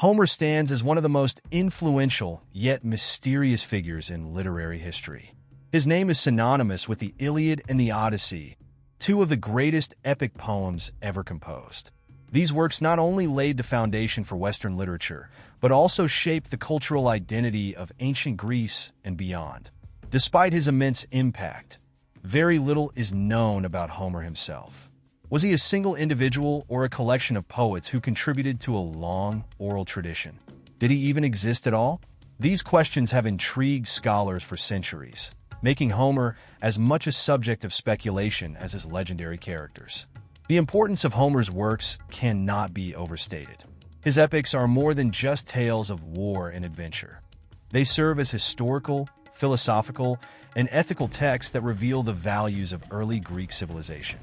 Homer stands as one of the most influential yet mysterious figures in literary history. His name is synonymous with the Iliad and the Odyssey, two of the greatest epic poems ever composed. These works not only laid the foundation for Western literature, but also shaped the cultural identity of ancient Greece and beyond. Despite his immense impact, very little is known about Homer himself. Was he a single individual or a collection of poets who contributed to a long oral tradition? Did he even exist at all? These questions have intrigued scholars for centuries, making Homer as much a subject of speculation as his legendary characters. The importance of Homer's works cannot be overstated. His epics are more than just tales of war and adventure. They serve as historical, philosophical, and ethical texts that reveal the values of early Greek civilization.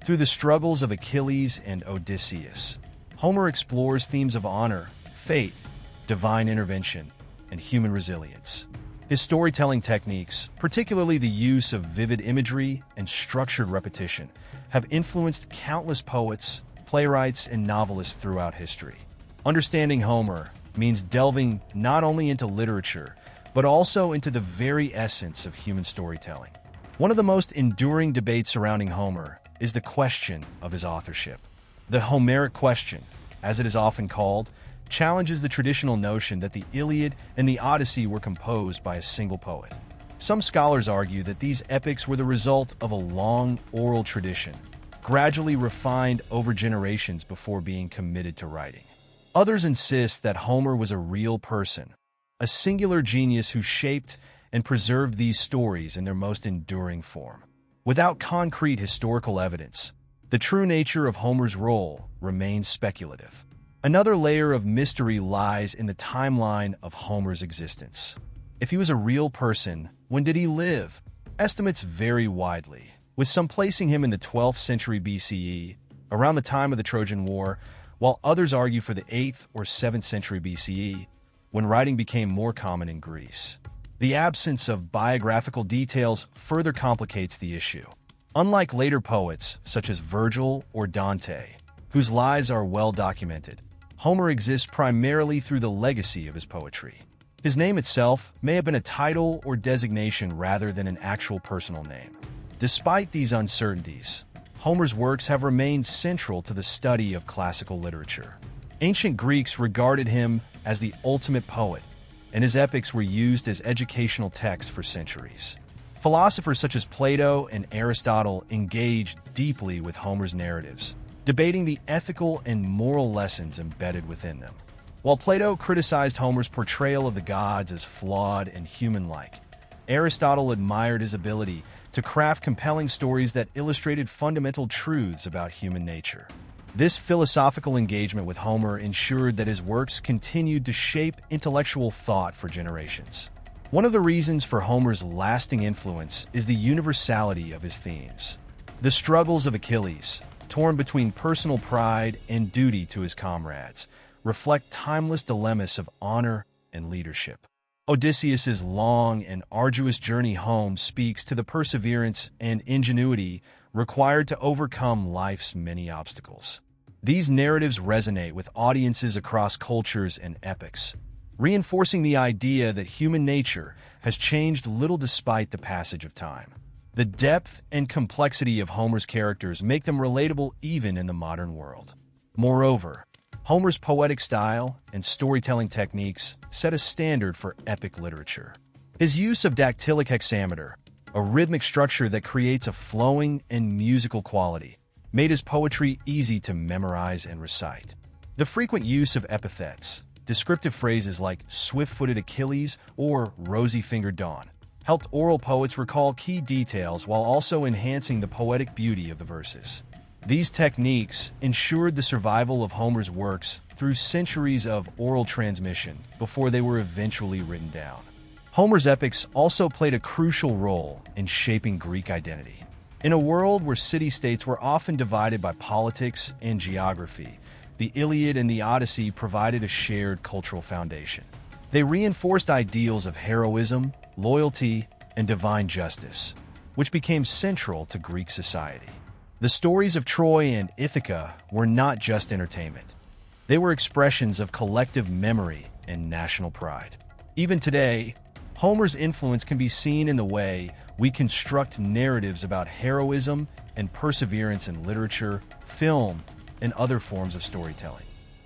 Through the struggles of Achilles and Odysseus, Homer explores themes of honor, fate, divine intervention, and human resilience. His storytelling techniques, particularly the use of vivid imagery and structured repetition, have influenced countless poets, playwrights, and novelists throughout history. Understanding Homer means delving not only into literature, but also into the very essence of human storytelling. One of the most enduring debates surrounding Homer is the question of his authorship. The Homeric question, as it is often called, challenges the traditional notion that the Iliad and the Odyssey were composed by a single poet. Some scholars argue that these epics were the result of a long oral tradition, gradually refined over generations before being committed to writing. Others insist that Homer was a real person, a singular genius who shaped and preserved these stories in their most enduring form. Without concrete historical evidence, the true nature of Homer's role remains speculative. Another layer of mystery lies in the timeline of Homer's existence. If he was a real person, when did he live? Estimates vary widely, with some placing him in the 12th century BCE, around the time of the Trojan War, while others argue for the 8th or 7th century BCE, when writing became more common in Greece. The absence of biographical details further complicates the issue. Unlike later poets, such as Virgil or Dante, whose lives are well documented, Homer exists primarily through the legacy of his poetry. His name itself may have been a title or designation rather than an actual personal name. Despite these uncertainties, Homer's works have remained central to the study of classical literature. Ancient Greeks regarded him as the ultimate poet, and his epics were used as educational texts for centuries. Philosophers such as Plato and Aristotle engaged deeply with Homer's narratives, debating the ethical and moral lessons embedded within them. While Plato criticized Homer's portrayal of the gods as flawed and human-like, Aristotle admired his ability to craft compelling stories that illustrated fundamental truths about human nature. This philosophical engagement with Homer ensured that his works continued to shape intellectual thought for generations. One of the reasons for Homer's lasting influence is the universality of his themes. The struggles of Achilles, torn between personal pride and duty to his comrades, reflect timeless dilemmas of honor and leadership. Odysseus's long and arduous journey home speaks to the perseverance and ingenuity required to overcome life's many obstacles. These narratives resonate with audiences across cultures and epochs, reinforcing the idea that human nature has changed little despite the passage of time. The depth and complexity of Homer's characters make them relatable even in the modern world. Moreover, Homer's poetic style and storytelling techniques set a standard for epic literature. His use of dactylic hexameter, a rhythmic structure that creates a flowing and musical quality, made his poetry easy to memorize and recite. The frequent use of epithets, descriptive phrases like swift-footed Achilles or rosy-fingered Dawn, helped oral poets recall key details while also enhancing the poetic beauty of the verses. These techniques ensured the survival of Homer's works through centuries of oral transmission before they were eventually written down. Homer's epics also played a crucial role in shaping Greek identity. In a world where city-states were often divided by politics and geography, the Iliad and the Odyssey provided a shared cultural foundation. They reinforced ideals of heroism, loyalty, and divine justice, which became central to Greek society. The stories of Troy and Ithaca were not just entertainment. They were expressions of collective memory and national pride. Even today, Homer's influence can be seen in the way we construct narratives about heroism and perseverance in literature, film, and other forms of storytelling.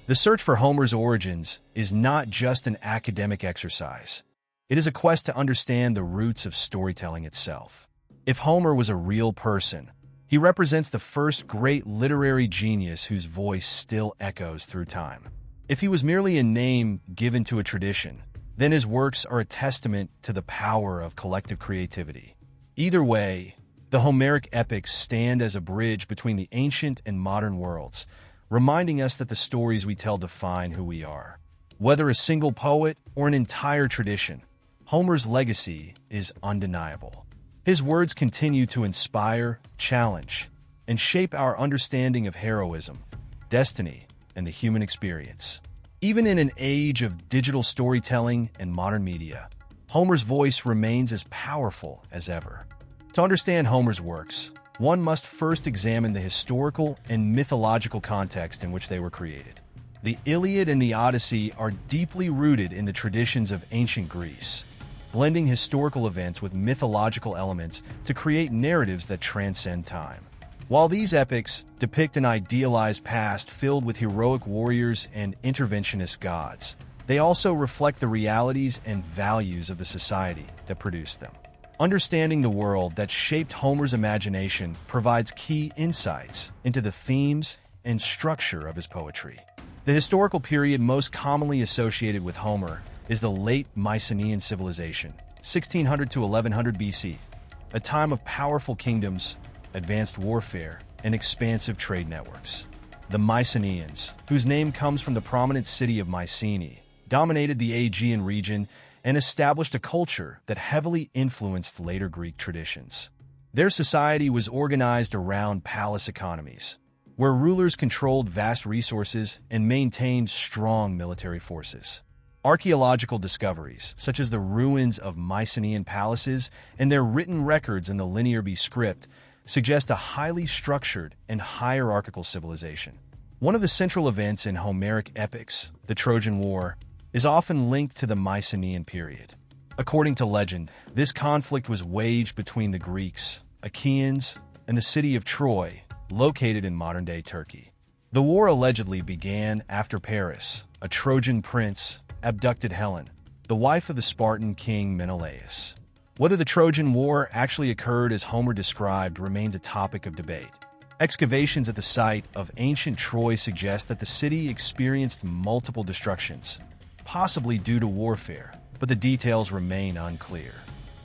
The search for Homer's origins is not just an academic exercise. It is a quest to understand the roots of storytelling itself. If Homer was a real person, he represents the first great literary genius whose voice still echoes through time. If he was merely a name given to a tradition, then his works are a testament to the power of collective creativity. Either way, the Homeric epics stand as a bridge between the ancient and modern worlds, reminding us that the stories we tell define who we are. Whether a single poet or an entire tradition, Homer's legacy is undeniable. His words continue to inspire, challenge, and shape our understanding of heroism, destiny, and the human experience. Even in an age of digital storytelling and modern media, Homer's voice remains as powerful as ever. To understand Homer's works, one must first examine the historical and mythological context in which they were created. The Iliad and the Odyssey are deeply rooted in the traditions of ancient Greece, blending historical events with mythological elements to create narratives that transcend time. While these epics depict an idealized past filled with heroic warriors and interventionist gods, they also reflect the realities and values of the society that produced them. Understanding the world that shaped Homer's imagination provides key insights into the themes and structure of his poetry. The historical period most commonly associated with Homer is the late Mycenaean civilization, 1600 to 1100 BC, a time of powerful kingdoms, advanced warfare, and expansive trade networks. The Mycenaeans, whose name comes from the prominent city of Mycenae, dominated the Aegean region and established a culture that heavily influenced later Greek traditions. Their society was organized around palace economies, where rulers controlled vast resources and maintained strong military forces. Archaeological discoveries, such as the ruins of Mycenaean palaces and their written records in the Linear B script, suggest a highly structured and hierarchical civilization. One of the central events in Homeric epics, the Trojan War, is often linked to the Mycenaean period. According to legend, this conflict was waged between the Greeks, Achaeans, and the city of Troy, located in modern-day Turkey. The war allegedly began after Paris, a Trojan prince, abducted Helen, the wife of the Spartan king Menelaus. Whether the Trojan War actually occurred as Homer described remains a topic of debate. Excavations at the site of ancient Troy suggest that the city experienced multiple destructions, possibly due to warfare, but the details remain unclear.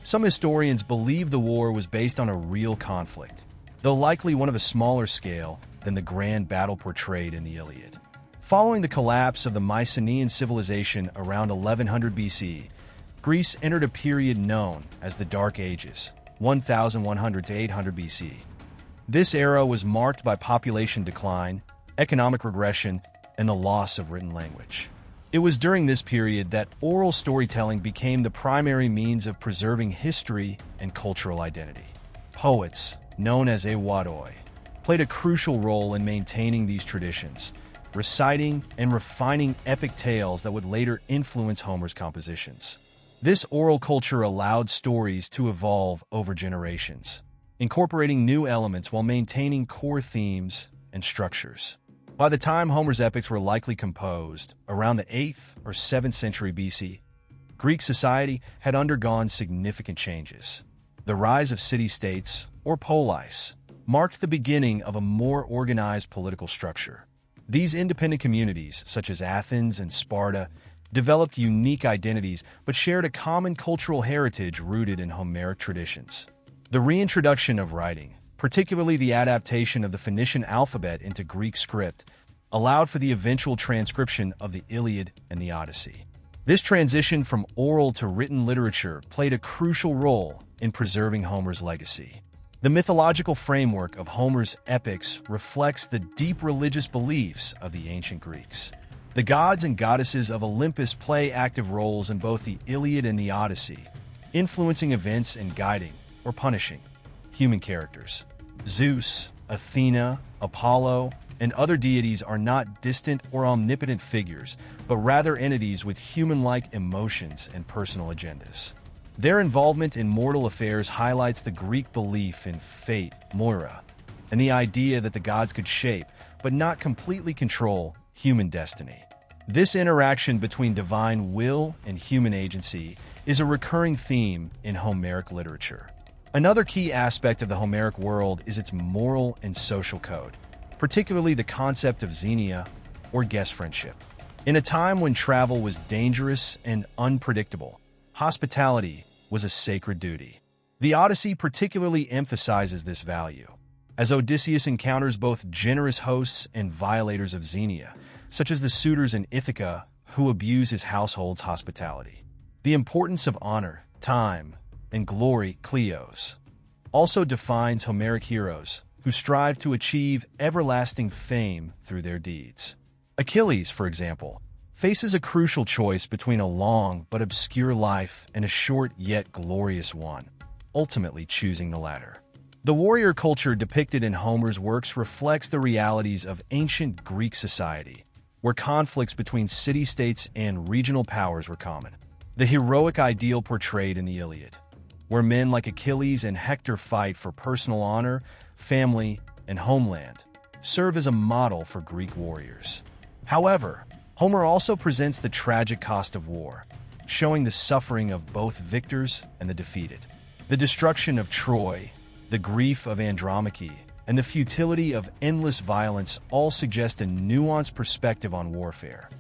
Some historians believe the war was based on a real conflict, though likely one of a smaller scale than the grand battle portrayed in the Iliad. Following the collapse of the Mycenaean civilization around 1100 BC, Greece entered a period known as the Dark Ages, 1100 to 800 BC. This era was marked by population decline, economic regression, and the loss of written language. It was during this period that oral storytelling became the primary means of preserving history and cultural identity. Poets, known as ewadoi, played a crucial role in maintaining these traditions, reciting and refining epic tales that would later influence Homer's compositions. This oral culture allowed stories to evolve over generations, incorporating new elements while maintaining core themes and structures. By the time Homer's epics were likely composed, around the 8th or 7th century BC, Greek society had undergone significant changes. The rise of city-states, or polis, marked the beginning of a more organized political structure. These independent communities, such as Athens and Sparta, developed unique identities but shared a common cultural heritage rooted in Homeric traditions. The reintroduction of writing, particularly the adaptation of the Phoenician alphabet into Greek script, allowed for the eventual transcription of the Iliad and the Odyssey. This transition from oral to written literature played a crucial role in preserving Homer's legacy. The mythological framework of Homer's epics reflects the deep religious beliefs of the ancient Greeks. The gods and goddesses of Olympus play active roles in both the Iliad and the Odyssey, influencing events and guiding, or punishing, human characters. Zeus, Athena, Apollo, and other deities are not distant or omnipotent figures, but rather entities with human-like emotions and personal agendas. Their involvement in mortal affairs highlights the Greek belief in fate, moira, and the idea that the gods could shape, but not completely control, human destiny. This interaction between divine will and human agency is a recurring theme in Homeric literature. Another key aspect of the Homeric world is its moral and social code, particularly the concept of xenia, or guest friendship. In a time when travel was dangerous and unpredictable, hospitality was a sacred duty. The Odyssey particularly emphasizes this value, as Odysseus encounters both generous hosts and violators of xenia, such as the suitors in Ithaca who abuse his household's hospitality. The importance of honor, time, and glory, Kleos, also defines Homeric heroes who strive to achieve everlasting fame through their deeds. Achilles, for example, faces a crucial choice between a long but obscure life and a short yet glorious one, ultimately choosing the latter. The warrior culture depicted in Homer's works reflects the realities of ancient Greek society, where conflicts between city-states and regional powers were common. The heroic ideal portrayed in the Iliad, where men like Achilles and Hector fight for personal honor, family, and homeland, serve as a model for Greek warriors. However, Homer also presents the tragic cost of war, showing the suffering of both victors and the defeated. The destruction of Troy, the grief of Andromache, and the futility of endless violence all suggest a nuanced perspective on warfare,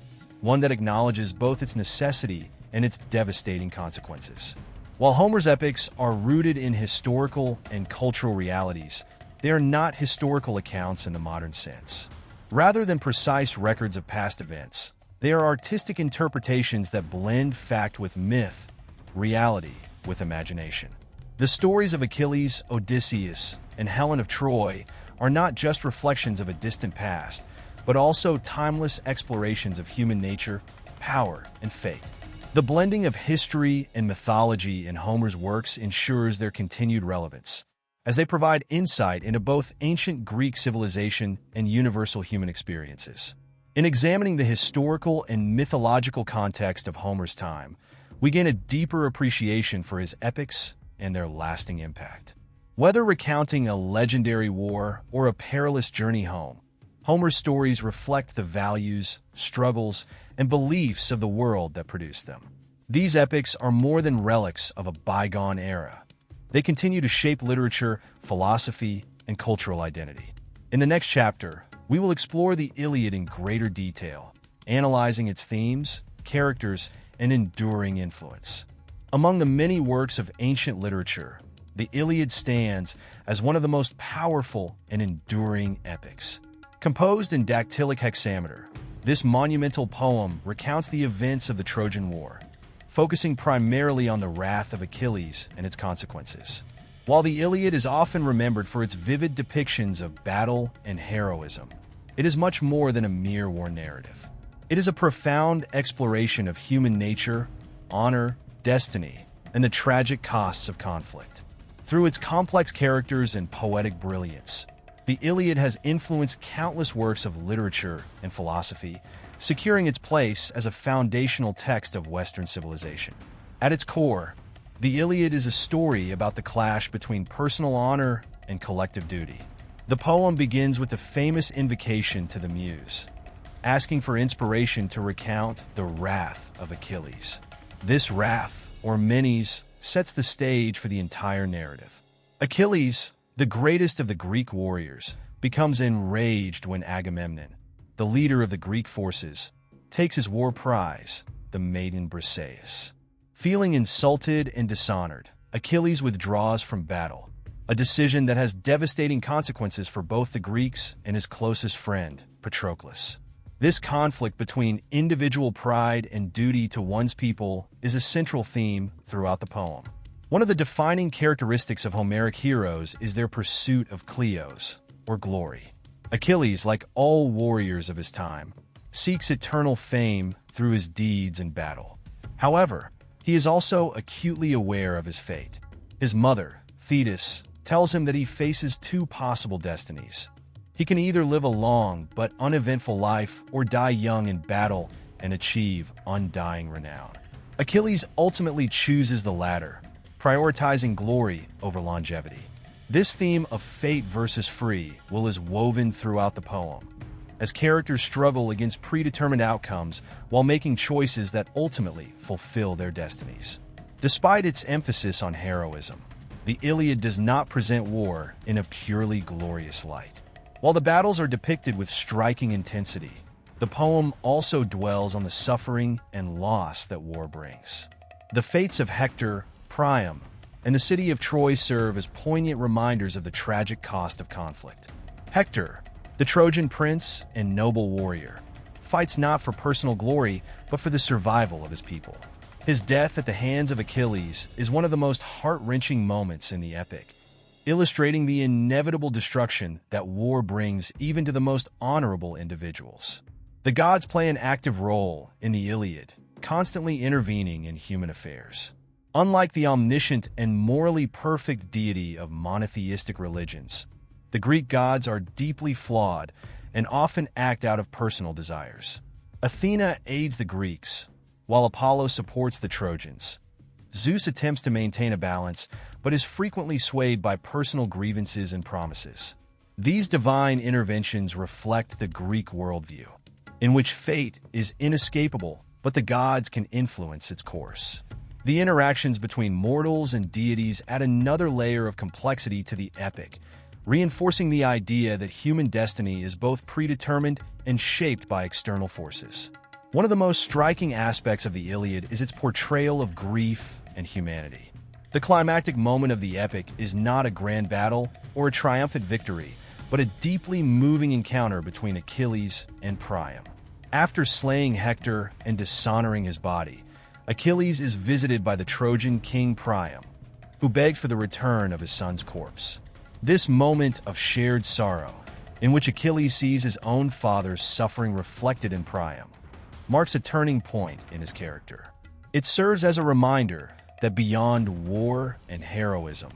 one that acknowledges both its necessity and its devastating consequences. While Homer's epics are rooted in historical and cultural realities, they are not historical accounts in the modern sense. Rather than precise records of past events, they are artistic interpretations that blend fact with myth, reality with imagination. The stories of Achilles, Odysseus, and Helen of Troy are not just reflections of a distant past, but also timeless explorations of human nature, power, and fate. The blending of history and mythology in Homer's works ensures their continued relevance, as they provide insight into both ancient Greek civilization and universal human experiences. In examining the historical and mythological context of Homer's time, we gain a deeper appreciation for his epics and their lasting impact. Whether recounting a legendary war or a perilous journey home, Homer's stories reflect the values, struggles, and beliefs of the world that produced them. These epics are more than relics of a bygone era. They continue to shape literature, philosophy, and cultural identity. In the next chapter, we will explore the Iliad in greater detail, analyzing its themes, characters, and enduring influence. Among the many works of ancient literature, the Iliad stands as one of the most powerful and enduring epics. Composed in dactylic hexameter, this monumental poem recounts the events of the Trojan War, focusing primarily on the wrath of Achilles and its consequences. While the Iliad is often remembered for its vivid depictions of battle and heroism, it is much more than a mere war narrative. It is a profound exploration of human nature, honor, destiny, and the tragic costs of conflict. Through its complex characters and poetic brilliance, the Iliad has influenced countless works of literature and philosophy, securing its place as a foundational text of Western civilization. At its core, the Iliad is a story about the clash between personal honor and collective duty. The poem begins with the famous invocation to the Muse, asking for inspiration to recount the wrath of Achilles. This wrath, or Menes, sets the stage for the entire narrative. Achilles, the greatest of the Greek warriors, becomes enraged when Agamemnon, the leader of the Greek forces, takes his war prize, the maiden Briseis. Feeling insulted and dishonored, Achilles withdraws from battle, a decision that has devastating consequences for both the Greeks and his closest friend, Patroclus. This conflict between individual pride and duty to one's people is a central theme throughout the poem. One of the defining characteristics of Homeric heroes is their pursuit of Kleos, or glory. Achilles, like all warriors of his time, seeks eternal fame through his deeds in battle. However, he is also acutely aware of his fate. His mother, Thetis, tells him that he faces two possible destinies: He can either live a long but uneventful life or die young in battle and achieve undying renown. Achilles ultimately chooses the latter, prioritizing glory over longevity. This theme of fate versus free will is woven throughout the poem, as characters struggle against predetermined outcomes while making choices that ultimately fulfill their destinies. Despite its emphasis on heroism, the Iliad does not present war in a purely glorious light. While the battles are depicted with striking intensity, the poem also dwells on the suffering and loss that war brings. The fates of Hector, Priam, and the city of Troy serve as poignant reminders of the tragic cost of conflict. Hector, the Trojan prince and noble warrior, fights not for personal glory, but for the survival of his people. His death at the hands of Achilles is one of the most heart-wrenching moments in the epic, illustrating the inevitable destruction that war brings even to the most honorable individuals. The gods play an active role in the Iliad, constantly intervening in human affairs. Unlike the omniscient and morally perfect deity of monotheistic religions, the Greek gods are deeply flawed and often act out of personal desires. Athena aids the Greeks, while Apollo supports the Trojans. Zeus attempts to maintain a balance, but is frequently swayed by personal grievances and promises. These divine interventions reflect the Greek worldview, in which fate is inescapable, but the gods can influence its course. The interactions between mortals and deities add another layer of complexity to the epic, reinforcing the idea that human destiny is both predetermined and shaped by external forces. One of the most striking aspects of the Iliad is its portrayal of grief and humanity. The climactic moment of the epic is not a grand battle or a triumphant victory, but a deeply moving encounter between Achilles and Priam. After slaying Hector and dishonoring his body, Achilles is visited by the Trojan king Priam, who begged for the return of his son's corpse. This moment of shared sorrow, in which Achilles sees his own father's suffering reflected in Priam, marks a turning point in his character. It serves as a reminder that beyond war and heroism,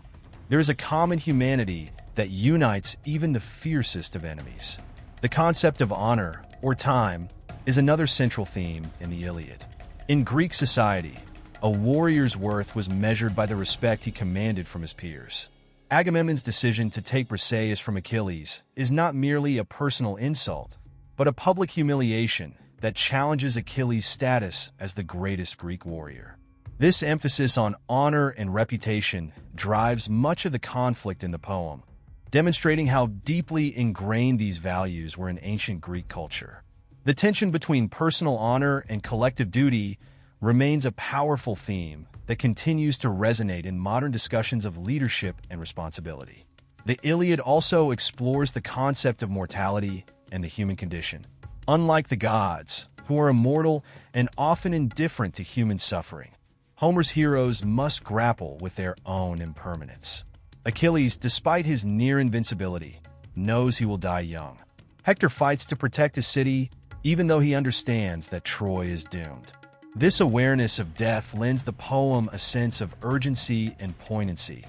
there is a common humanity that unites even the fiercest of enemies. The concept of honor, or time, is another central theme in the Iliad. In Greek society, a warrior's worth was measured by the respect he commanded from his peers. Agamemnon's decision to take Briseis from Achilles is not merely a personal insult, but a public humiliation that challenges Achilles' status as the greatest Greek warrior. This emphasis on honor and reputation drives much of the conflict in the poem, demonstrating how deeply ingrained these values were in ancient Greek culture. The tension between personal honor and collective duty remains a powerful theme that continues to resonate in modern discussions of leadership and responsibility. The Iliad also explores the concept of mortality and the human condition. Unlike the gods, who are immortal and often indifferent to human suffering, Homer's heroes must grapple with their own impermanence. Achilles, despite his near invincibility, knows he will die young. Hector fights to protect his city, even though he understands that Troy is doomed. This awareness of death lends the poem a sense of urgency and poignancy,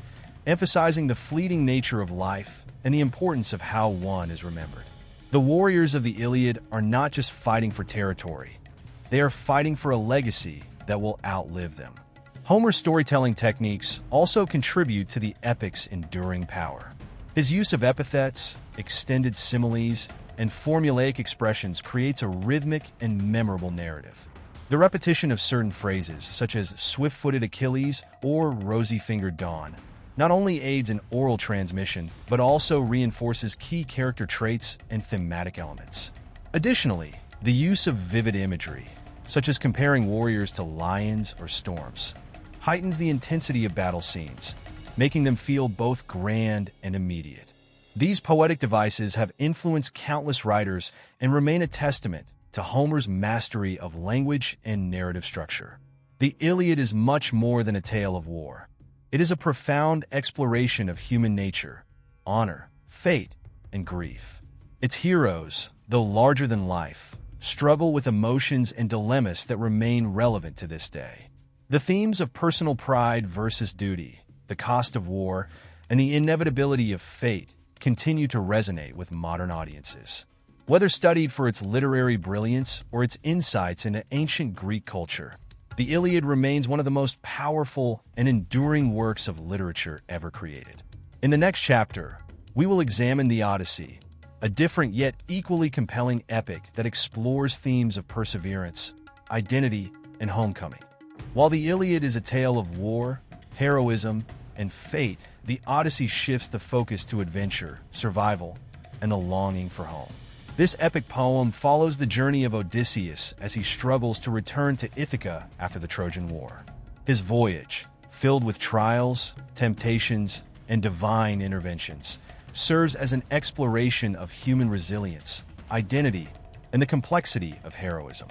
emphasizing the fleeting nature of life and the importance of how one is remembered. The warriors of the Iliad are not just fighting for territory, they are fighting for a legacy that will outlive them. Homer's storytelling techniques also contribute to the epic's enduring power. His use of epithets, extended similes, and formulaic expressions creates a rhythmic and memorable narrative. The repetition of certain phrases, such as swift-footed Achilles or rosy-fingered Dawn, not only aids in oral transmission, but also reinforces key character traits and thematic elements. Additionally, the use of vivid imagery, such as comparing warriors to lions or storms, heightens the intensity of battle scenes, making them feel both grand and immediate. These poetic devices have influenced countless writers and remain a testament to Homer's mastery of language and narrative structure. The Iliad is much more than a tale of war. It is a profound exploration of human nature, honor, fate, and grief. Its heroes, though larger than life, struggle with emotions and dilemmas that remain relevant to this day. The themes of personal pride versus duty, the cost of war, and the inevitability of fate continue to resonate with modern audiences. Whether studied for its literary brilliance or its insights into ancient Greek culture, the Iliad remains one of the most powerful and enduring works of literature ever created. In the next chapter, we will examine the Odyssey, a different yet equally compelling epic that explores themes of perseverance, identity, and homecoming. While the Iliad is a tale of war, heroism, and fate, the Odyssey shifts the focus to adventure, survival, and the longing for home. This epic poem follows the journey of Odysseus as he struggles to return to Ithaca after the Trojan War. His voyage, filled with trials, temptations, and divine interventions, serves as an exploration of human resilience, identity, and the complexity of heroism.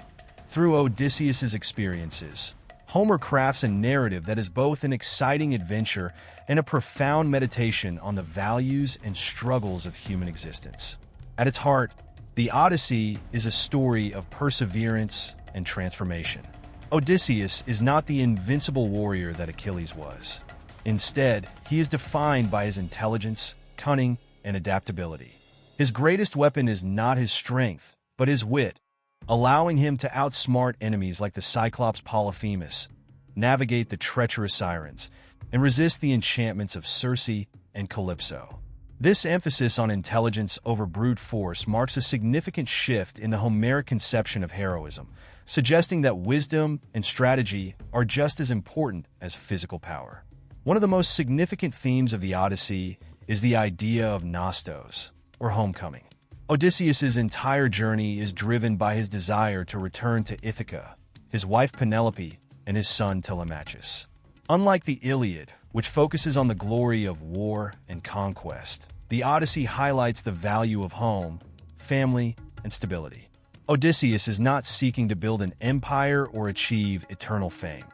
Through Odysseus's experiences, Homer crafts a narrative that is both an exciting adventure and a profound meditation on the values and struggles of human existence. At its heart, the Odyssey is a story of perseverance and transformation. Odysseus is not the invincible warrior that Achilles was. Instead, he is defined by his intelligence, cunning, and adaptability. His greatest weapon is not his strength, but his wit, allowing him to outsmart enemies like the Cyclops Polyphemus, navigate the treacherous Sirens, and resist the enchantments of Circe and Calypso. This emphasis on intelligence over brute force marks a significant shift in the Homeric conception of heroism, suggesting that wisdom and strategy are just as important as physical power. One of the most significant themes of the Odyssey is the idea of nostos, or homecoming. Odysseus's entire journey is driven by his desire to return to Ithaca, his wife Penelope, and his son Telemachus. Unlike the Iliad, which focuses on the glory of war and conquest, the Odyssey highlights the value of home, family, and stability. Odysseus is not seeking to build an empire or achieve eternal fame.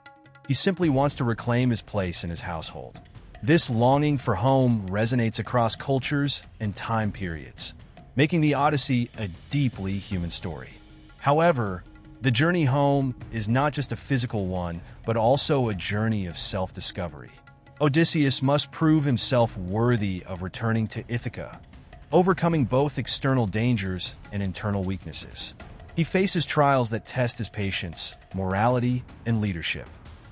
He simply wants to reclaim his place in his household. This longing for home resonates across cultures and time periods, making the Odyssey a deeply human story. However, the journey home is not just a physical one, but also a journey of self-discovery. Odysseus must prove himself worthy of returning to Ithaca, overcoming both external dangers and internal weaknesses. He faces trials that test his patience, morality, and leadership.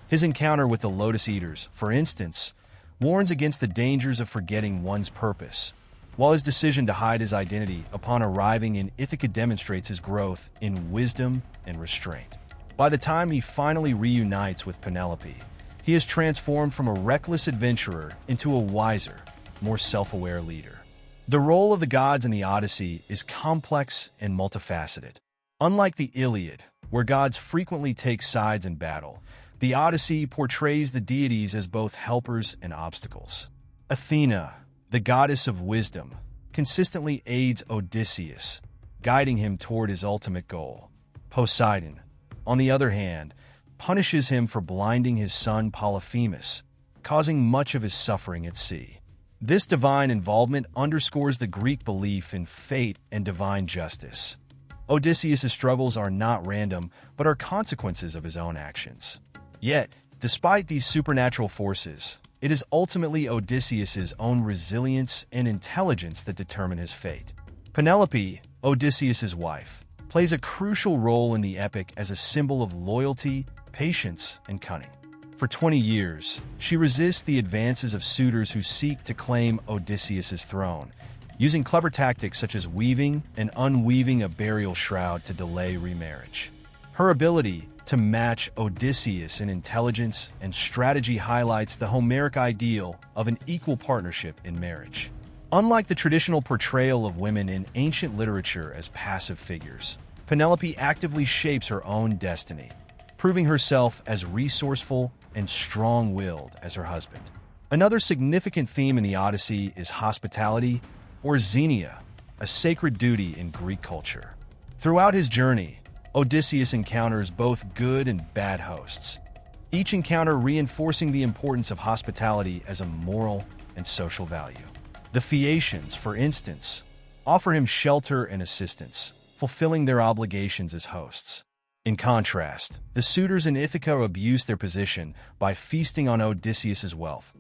His encounter with the Lotus Eaters, for instance, warns against the dangers of forgetting one's purpose, while his decision to hide his identity upon arriving in Ithaca demonstrates his growth in wisdom and restraint. By the time he finally reunites with Penelope, he is transformed from a reckless adventurer into a wiser, more self-aware leader. The role of the gods in the Odyssey is complex and multifaceted. Unlike the Iliad, where gods frequently take sides in battle, the Odyssey portrays the deities as both helpers and obstacles. Athena, the goddess of wisdom, consistently aids Odysseus, guiding him toward his ultimate goal. Poseidon, on the other hand, punishes him for blinding his son Polyphemus, causing much of his suffering at sea. This divine involvement underscores the Greek belief in fate and divine justice. Odysseus' struggles are not random, but are consequences of his own actions. Yet, despite these supernatural forces, it is ultimately Odysseus' own resilience and intelligence that determine his fate. Penelope, Odysseus' wife, plays a crucial role in the epic as a symbol of loyalty, patience, and cunning. For 20 years, she resists the advances of suitors who seek to claim Odysseus' throne, using clever tactics such as weaving and unweaving a burial shroud to delay remarriage. Her ability to match Odysseus in intelligence and strategy highlights the Homeric ideal of an equal partnership in marriage. Unlike the traditional portrayal of women in ancient literature as passive figures, Penelope actively shapes her own destiny, proving herself as resourceful and strong-willed as her husband. Another significant theme in the Odyssey is hospitality, or xenia, a sacred duty in Greek culture. Throughout his journey, Odysseus encounters both good and bad hosts, each encounter reinforcing the importance of hospitality as a moral and social value. The Phaeacians, for instance, offer him shelter and assistance, fulfilling their obligations as hosts. In contrast, the suitors in Ithaca abuse their position by feasting on Odysseus' wealth,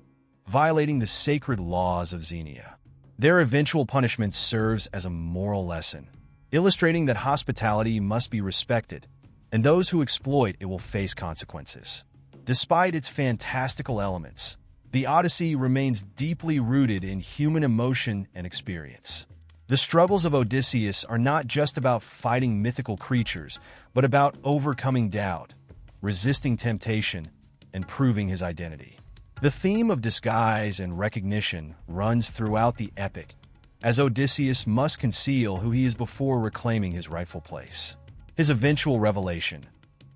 violating the sacred laws of Xenia. Their eventual punishment serves as a moral lesson, illustrating that hospitality must be respected, and those who exploit it will face consequences. Despite its fantastical elements, the Odyssey remains deeply rooted in human emotion and experience. The struggles of Odysseus are not just about fighting mythical creatures, but about overcoming doubt, resisting temptation, and proving his identity. The theme of disguise and recognition runs throughout the epic, as Odysseus must conceal who he is before reclaiming his rightful place. His eventual revelation,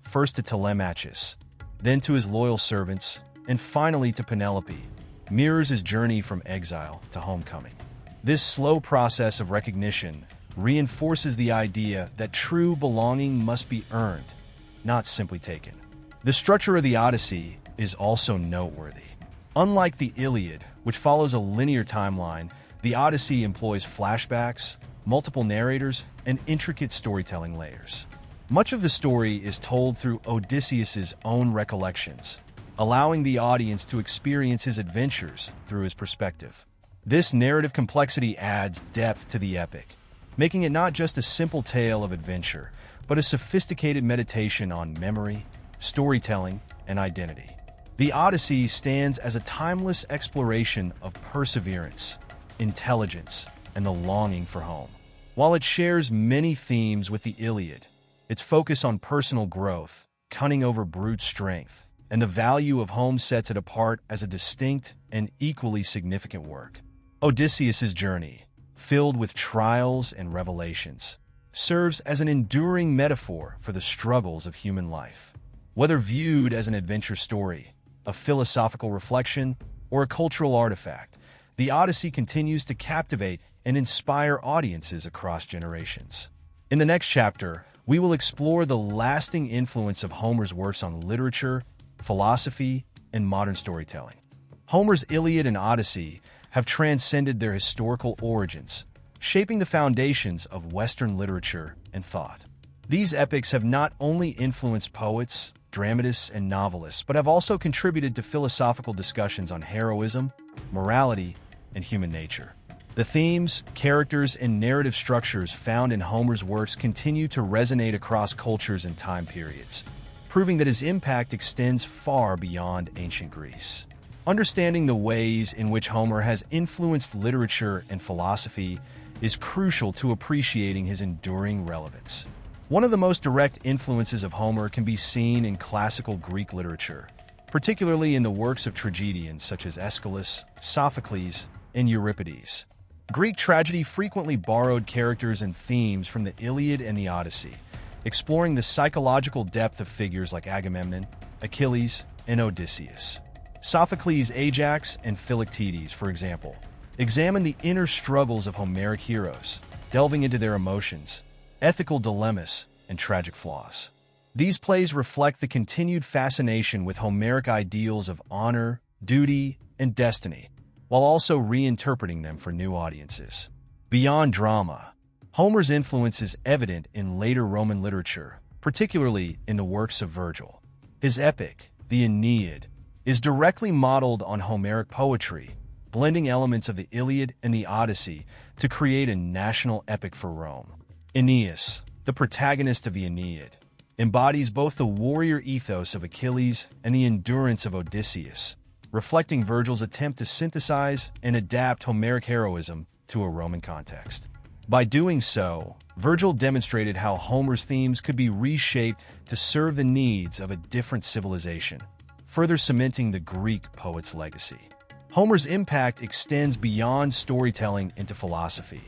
first to Telemachus, then to his loyal servants, and finally to Penelope, mirrors his journey from exile to homecoming. This slow process of recognition reinforces the idea that true belonging must be earned, not simply taken. The structure of the Odyssey is also noteworthy. Unlike the Iliad, which follows a linear timeline, the Odyssey employs flashbacks, multiple narrators, and intricate storytelling layers. Much of the story is told through Odysseus's own recollections, allowing the audience to experience his adventures through his perspective. This narrative complexity adds depth to the epic, making it not just a simple tale of adventure, but a sophisticated meditation on memory, storytelling, and identity. The Odyssey stands as a timeless exploration of perseverance, intelligence, and the longing for home. While it shares many themes with the Iliad, its focus on personal growth, cunning over brute strength, and the value of home sets it apart as a distinct and equally significant work. Odysseus's journey, filled with trials and revelations, serves as an enduring metaphor for the struggles of human life. Whether viewed as an adventure story, a philosophical reflection, or a cultural artifact, the Odyssey continues to captivate and inspire audiences across generations. In the next chapter, we will explore the lasting influence of Homer's works on literature, philosophy, and modern storytelling. Homer's Iliad and Odyssey have transcended their historical origins, shaping the foundations of Western literature and thought. These epics have not only influenced poets, dramatists, and novelists, but have also contributed to philosophical discussions on heroism, morality, and human nature. The themes, characters, and narrative structures found in Homer's works continue to resonate across cultures and time periods, proving that his impact extends far beyond ancient Greece. Understanding the ways in which Homer has influenced literature and philosophy is crucial to appreciating his enduring relevance. One of the most direct influences of Homer can be seen in classical Greek literature, particularly in the works of tragedians such as Aeschylus, Sophocles, and Euripides. Greek tragedy frequently borrowed characters and themes from the Iliad and the Odyssey, exploring the psychological depth of figures like Agamemnon, Achilles, and Odysseus. Sophocles' Ajax and Philoctetes, for example, examine the inner struggles of Homeric heroes, delving into their emotions, ethical dilemmas, and tragic flaws. These plays reflect the continued fascination with Homeric ideals of honor, duty, and destiny, while also reinterpreting them for new audiences. Beyond drama, Homer's influence is evident in later Roman literature, particularly in the works of Virgil. His epic, the Aeneid, is directly modeled on Homeric poetry, blending elements of the Iliad and the Odyssey to create a national epic for Rome. Aeneas, the protagonist of the Aeneid, embodies both the warrior ethos of Achilles and the endurance of Odysseus, reflecting Virgil's attempt to synthesize and adapt Homeric heroism to a Roman context. By doing so, Virgil demonstrated how Homer's themes could be reshaped to serve the needs of a different civilization, further cementing the Greek poet's legacy. Homer's impact extends beyond storytelling into philosophy,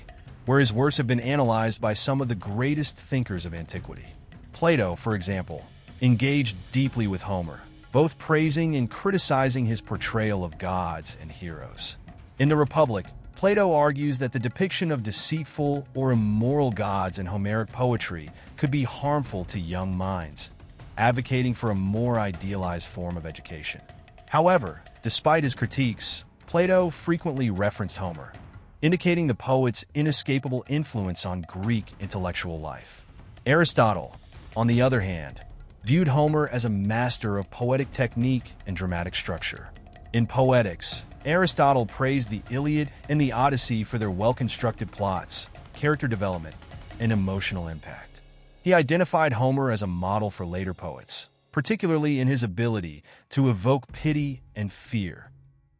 where his works have been analyzed by some of the greatest thinkers of antiquity. Plato, for example, engaged deeply with Homer, both praising and criticizing his portrayal of gods and heroes. In the Republic, Plato argues that the depiction of deceitful or immoral gods in Homeric poetry could be harmful to young minds, advocating for a more idealized form of education. However, despite his critiques, Plato frequently referenced Homer, indicating the poet's inescapable influence on Greek intellectual life. Aristotle, on the other hand, viewed Homer as a master of poetic technique and dramatic structure. In Poetics, Aristotle praised the Iliad and the Odyssey for their well-constructed plots, character development, and emotional impact. He identified Homer as a model for later poets, particularly in his ability to evoke pity and fear,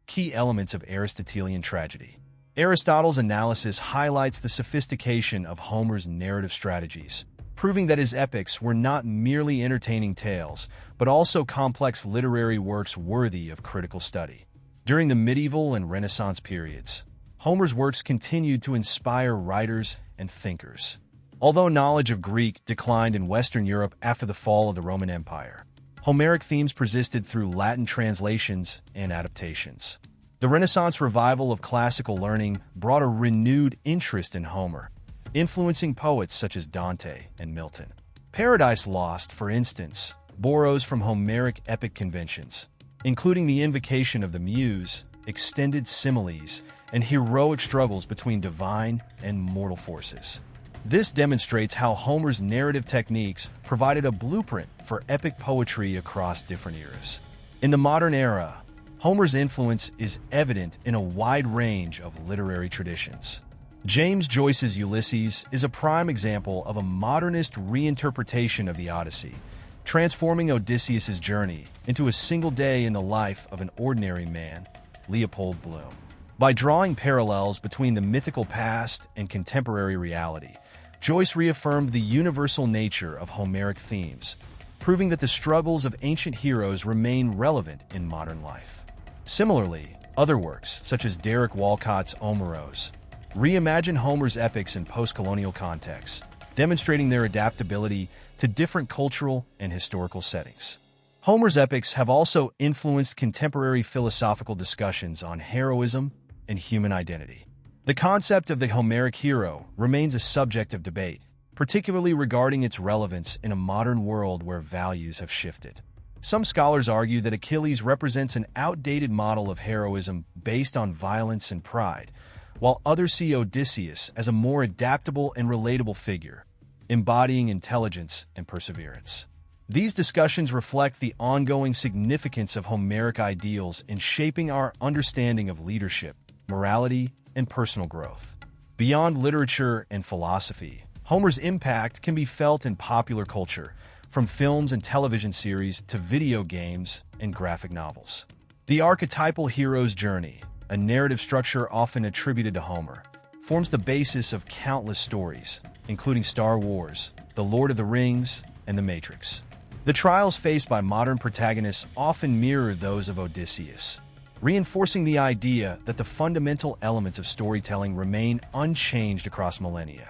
key elements of Aristotelian tragedy. Aristotle's analysis highlights the sophistication of Homer's narrative strategies, proving that his epics were not merely entertaining tales, but also complex literary works worthy of critical study. During the medieval and Renaissance periods, Homer's works continued to inspire writers and thinkers. Although knowledge of Greek declined in Western Europe after the fall of the Roman Empire, Homeric themes persisted through Latin translations and adaptations. The Renaissance revival of classical learning brought a renewed interest in Homer, influencing poets such as Dante and Milton. Paradise Lost, for instance, borrows from Homeric epic conventions, including the invocation of the muse, extended similes, and heroic struggles between divine and mortal forces. This demonstrates how Homer's narrative techniques provided a blueprint for epic poetry across different eras. In the modern era, Homer's influence is evident in a wide range of literary traditions. James Joyce's Ulysses is a prime example of a modernist reinterpretation of the Odyssey, transforming Odysseus' journey into a single day in the life of an ordinary man, Leopold Bloom. By drawing parallels between the mythical past and contemporary reality, Joyce reaffirmed the universal nature of Homeric themes, proving that the struggles of ancient heroes remain relevant in modern life. Similarly, other works, such as Derek Walcott's Omeros, reimagine Homer's epics in post-colonial contexts, demonstrating their adaptability to different cultural and historical settings. Homer's epics have also influenced contemporary philosophical discussions on heroism and human identity. The concept of the Homeric hero remains a subject of debate, particularly regarding its relevance in a modern world where values have shifted. Some scholars argue that Achilles represents an outdated model of heroism based on violence and pride, while others see Odysseus as a more adaptable and relatable figure, embodying intelligence and perseverance. These discussions reflect the ongoing significance of Homeric ideals in shaping our understanding of leadership, morality, and personal growth. Beyond literature and philosophy, Homer's impact can be felt in popular culture, from films and television series to video games and graphic novels. The archetypal hero's journey, a narrative structure often attributed to Homer, forms the basis of countless stories, including Star Wars, The Lord of the Rings, and The Matrix. The trials faced by modern protagonists often mirror those of Odysseus, reinforcing the idea that the fundamental elements of storytelling remain unchanged across millennia.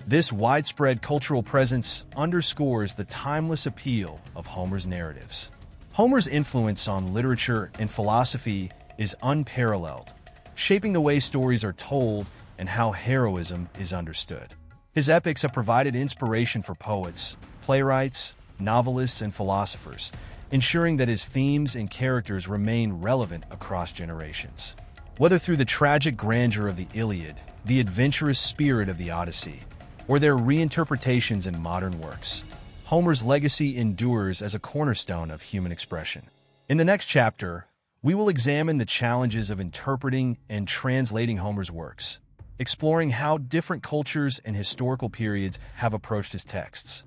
This widespread cultural presence underscores the timeless appeal of Homer's narratives. Homer's influence on literature and philosophy is unparalleled, shaping the way stories are told and how heroism is understood. His epics have provided inspiration for poets, playwrights, novelists, and philosophers, ensuring that his themes and characters remain relevant across generations. Whether through the tragic grandeur of the Iliad, the adventurous spirit of the Odyssey, or their reinterpretations in modern works, Homer's legacy endures as a cornerstone of human expression. In the next chapter, we will examine the challenges of interpreting and translating Homer's works, exploring how different cultures and historical periods have approached his texts.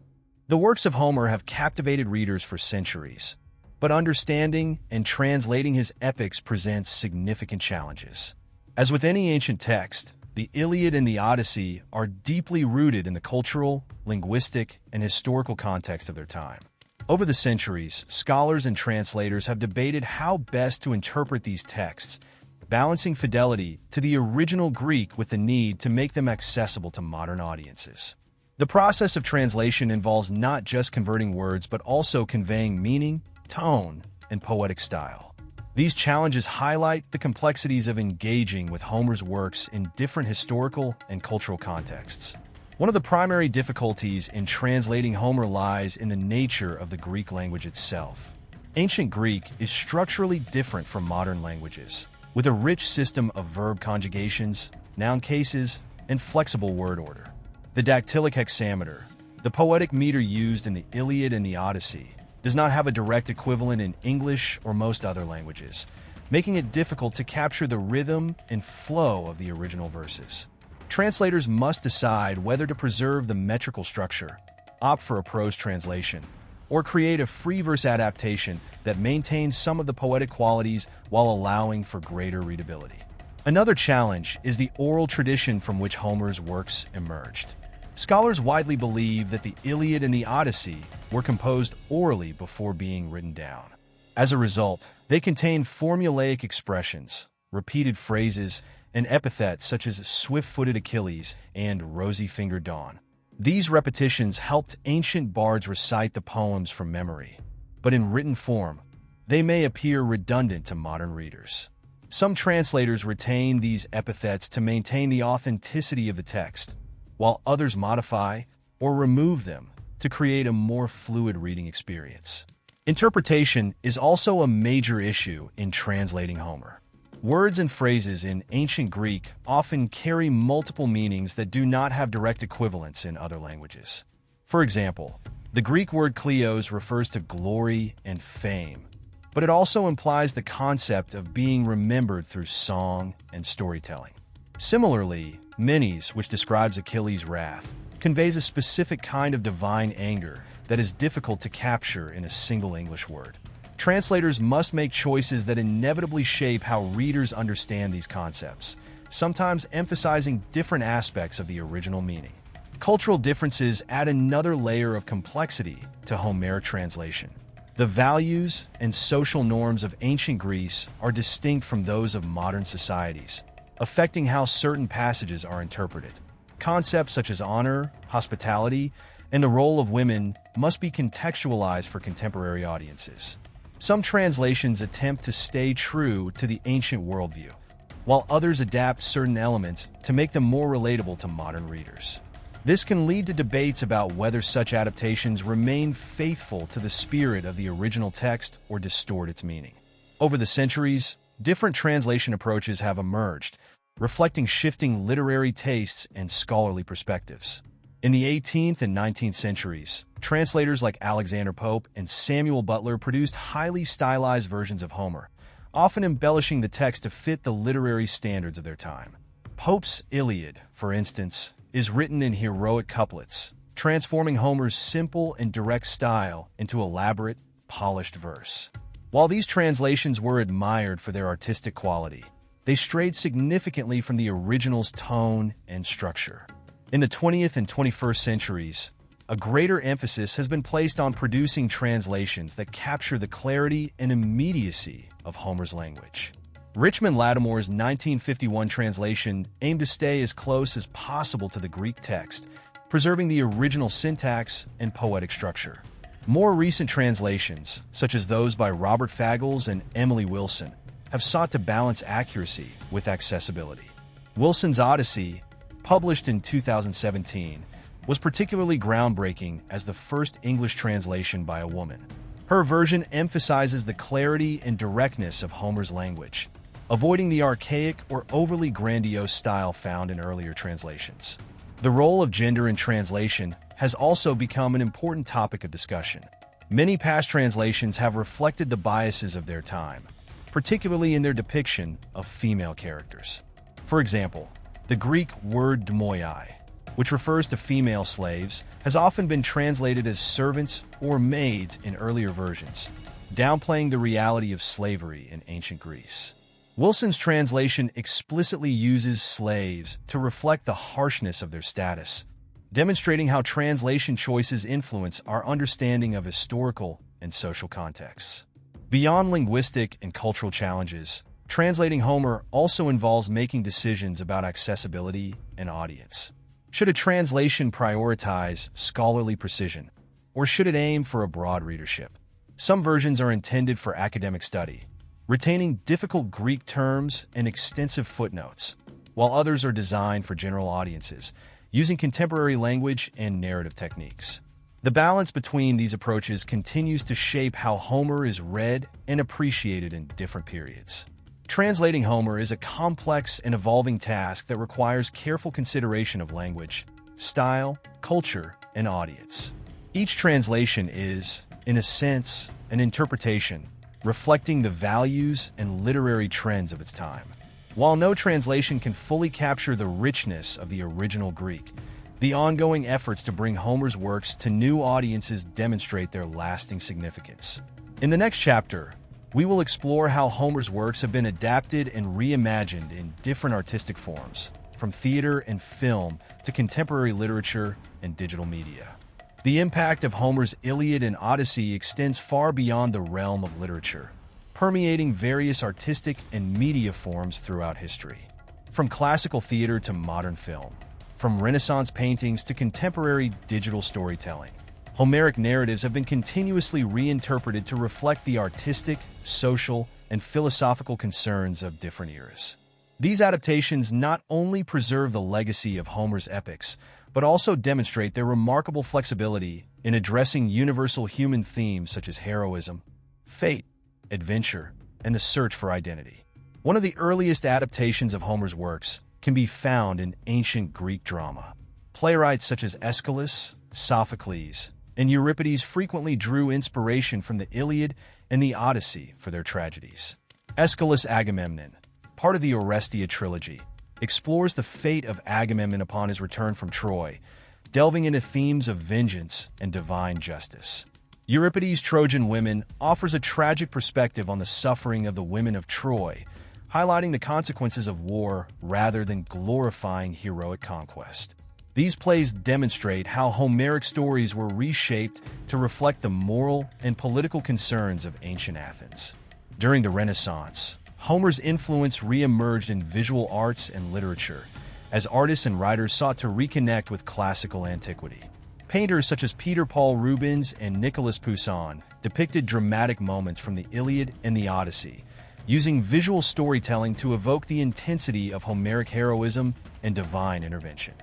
The works of Homer have captivated readers for centuries, but understanding and translating his epics presents significant challenges. As with any ancient text, the Iliad and the Odyssey are deeply rooted in the cultural, linguistic, and historical context of their time. Over the centuries, scholars and translators have debated how best to interpret these texts, balancing fidelity to the original Greek with the need to make them accessible to modern audiences. The process of translation involves not just converting words, but also conveying meaning, tone, and poetic style. These challenges highlight the complexities of engaging with Homer's works in different historical and cultural contexts. One of the primary difficulties in translating Homer lies in the nature of the Greek language itself. Ancient Greek is structurally different from modern languages, with a rich system of verb conjugations, noun cases, and flexible word order. The dactylic hexameter, the poetic meter used in the Iliad and the Odyssey, does not have a direct equivalent in English or most other languages, making it difficult to capture the rhythm and flow of the original verses. Translators must decide whether to preserve the metrical structure, opt for a prose translation, or create a free verse adaptation that maintains some of the poetic qualities while allowing for greater readability. Another challenge is the oral tradition from which Homer's works emerged. Scholars widely believe that the Iliad and the Odyssey were composed orally before being written down. As a result, they contain formulaic expressions, repeated phrases, and epithets such as swift-footed Achilles and rosy-fingered Dawn. These repetitions helped ancient bards recite the poems from memory, but in written form, they may appear redundant to modern readers. Some translators retain these epithets to maintain the authenticity of the text, while others modify or remove them to create a more fluid reading experience. Interpretation is also a major issue in translating Homer. Words and phrases in ancient Greek often carry multiple meanings that do not have direct equivalents in other languages. For example, the Greek word kleos refers to glory and fame, but it also implies the concept of being remembered through song and storytelling. Similarly, Menes, which describes Achilles' wrath, conveys a specific kind of divine anger that is difficult to capture in a single English word. Translators must make choices that inevitably shape how readers understand these concepts, sometimes emphasizing different aspects of the original meaning. Cultural differences add another layer of complexity to Homeric translation. The values and social norms of ancient Greece are distinct from those of modern societies, affecting how certain passages are interpreted. Concepts such as honor, hospitality, and the role of women must be contextualized for contemporary audiences. Some translations attempt to stay true to the ancient worldview, while others adapt certain elements to make them more relatable to modern readers. This can lead to debates about whether such adaptations remain faithful to the spirit of the original text or distort its meaning. Over the centuries, different translation approaches have emerged, reflecting shifting literary tastes and scholarly perspectives. In the 18th and 19th centuries, translators like Alexander Pope and Samuel Butler produced highly stylized versions of Homer, often embellishing the text to fit the literary standards of their time. Pope's Iliad, for instance, is written in heroic couplets, transforming Homer's simple and direct style into elaborate, polished verse. While these translations were admired for their artistic quality, they strayed significantly from the original's tone and structure. In the 20th and 21st centuries, a greater emphasis has been placed on producing translations that capture the clarity and immediacy of Homer's language. Richmond Lattimore's 1951 translation aimed to stay as close as possible to the Greek text, preserving the original syntax and poetic structure. More recent translations, such as those by Robert Fagles and Emily Wilson, have sought to balance accuracy with accessibility. Wilson's Odyssey, published in 2017, was particularly groundbreaking as the first English translation by a woman. Her version emphasizes the clarity and directness of Homer's language, avoiding the archaic or overly grandiose style found in earlier translations. The role of gender in translation has also become an important topic of discussion. Many past translations have reflected the biases of their time, particularly in their depiction of female characters. For example, the Greek word dmoiai, which refers to female slaves, has often been translated as servants or maids in earlier versions, downplaying the reality of slavery in ancient Greece. Wilson's translation explicitly uses slaves to reflect the harshness of their status, demonstrating how translation choices influence our understanding of historical and social contexts. Beyond linguistic and cultural challenges, translating Homer also involves making decisions about accessibility and audience. Should a translation prioritize scholarly precision, or should it aim for a broad readership? Some versions are intended for academic study, retaining difficult Greek terms and extensive footnotes, while others are designed for general audiences, using contemporary language and narrative techniques. The balance between these approaches continues to shape how Homer is read and appreciated in different periods. Translating Homer is a complex and evolving task that requires careful consideration of language, style, culture, and audience. Each translation is, in a sense, an interpretation, reflecting the values and literary trends of its time. While no translation can fully capture the richness of the original Greek, the ongoing efforts to bring Homer's works to new audiences demonstrate their lasting significance. In the next chapter, we will explore how Homer's works have been adapted and reimagined in different artistic forms, from theater and film to contemporary literature and digital media. The impact of Homer's Iliad and Odyssey extends far beyond the realm of literature, permeating various artistic and media forms throughout history. From classical theater to modern film, from Renaissance paintings to contemporary digital storytelling, Homeric narratives have been continuously reinterpreted to reflect the artistic, social, and philosophical concerns of different eras. These adaptations not only preserve the legacy of Homer's epics, but also demonstrate their remarkable flexibility in addressing universal human themes such as heroism, fate, adventure, and the search for identity. One of the earliest adaptations of Homer's works can be found in ancient Greek drama. Playwrights such as Aeschylus, Sophocles, and Euripides frequently drew inspiration from the Iliad and the Odyssey for their tragedies. Aeschylus' Agamemnon, part of the Orestia trilogy, explores the fate of Agamemnon upon his return from Troy, delving into themes of vengeance and divine justice. Euripides' Trojan Women offers a tragic perspective on the suffering of the women of Troy, highlighting the consequences of war rather than glorifying heroic conquest. These plays demonstrate how Homeric stories were reshaped to reflect the moral and political concerns of ancient Athens. During the Renaissance, Homer's influence re-emerged in visual arts and literature, as artists and writers sought to reconnect with classical antiquity. Painters such as Peter Paul Rubens and Nicolas Poussin depicted dramatic moments from the Iliad and the Odyssey, using visual storytelling to evoke the intensity of Homeric heroism and divine intervention.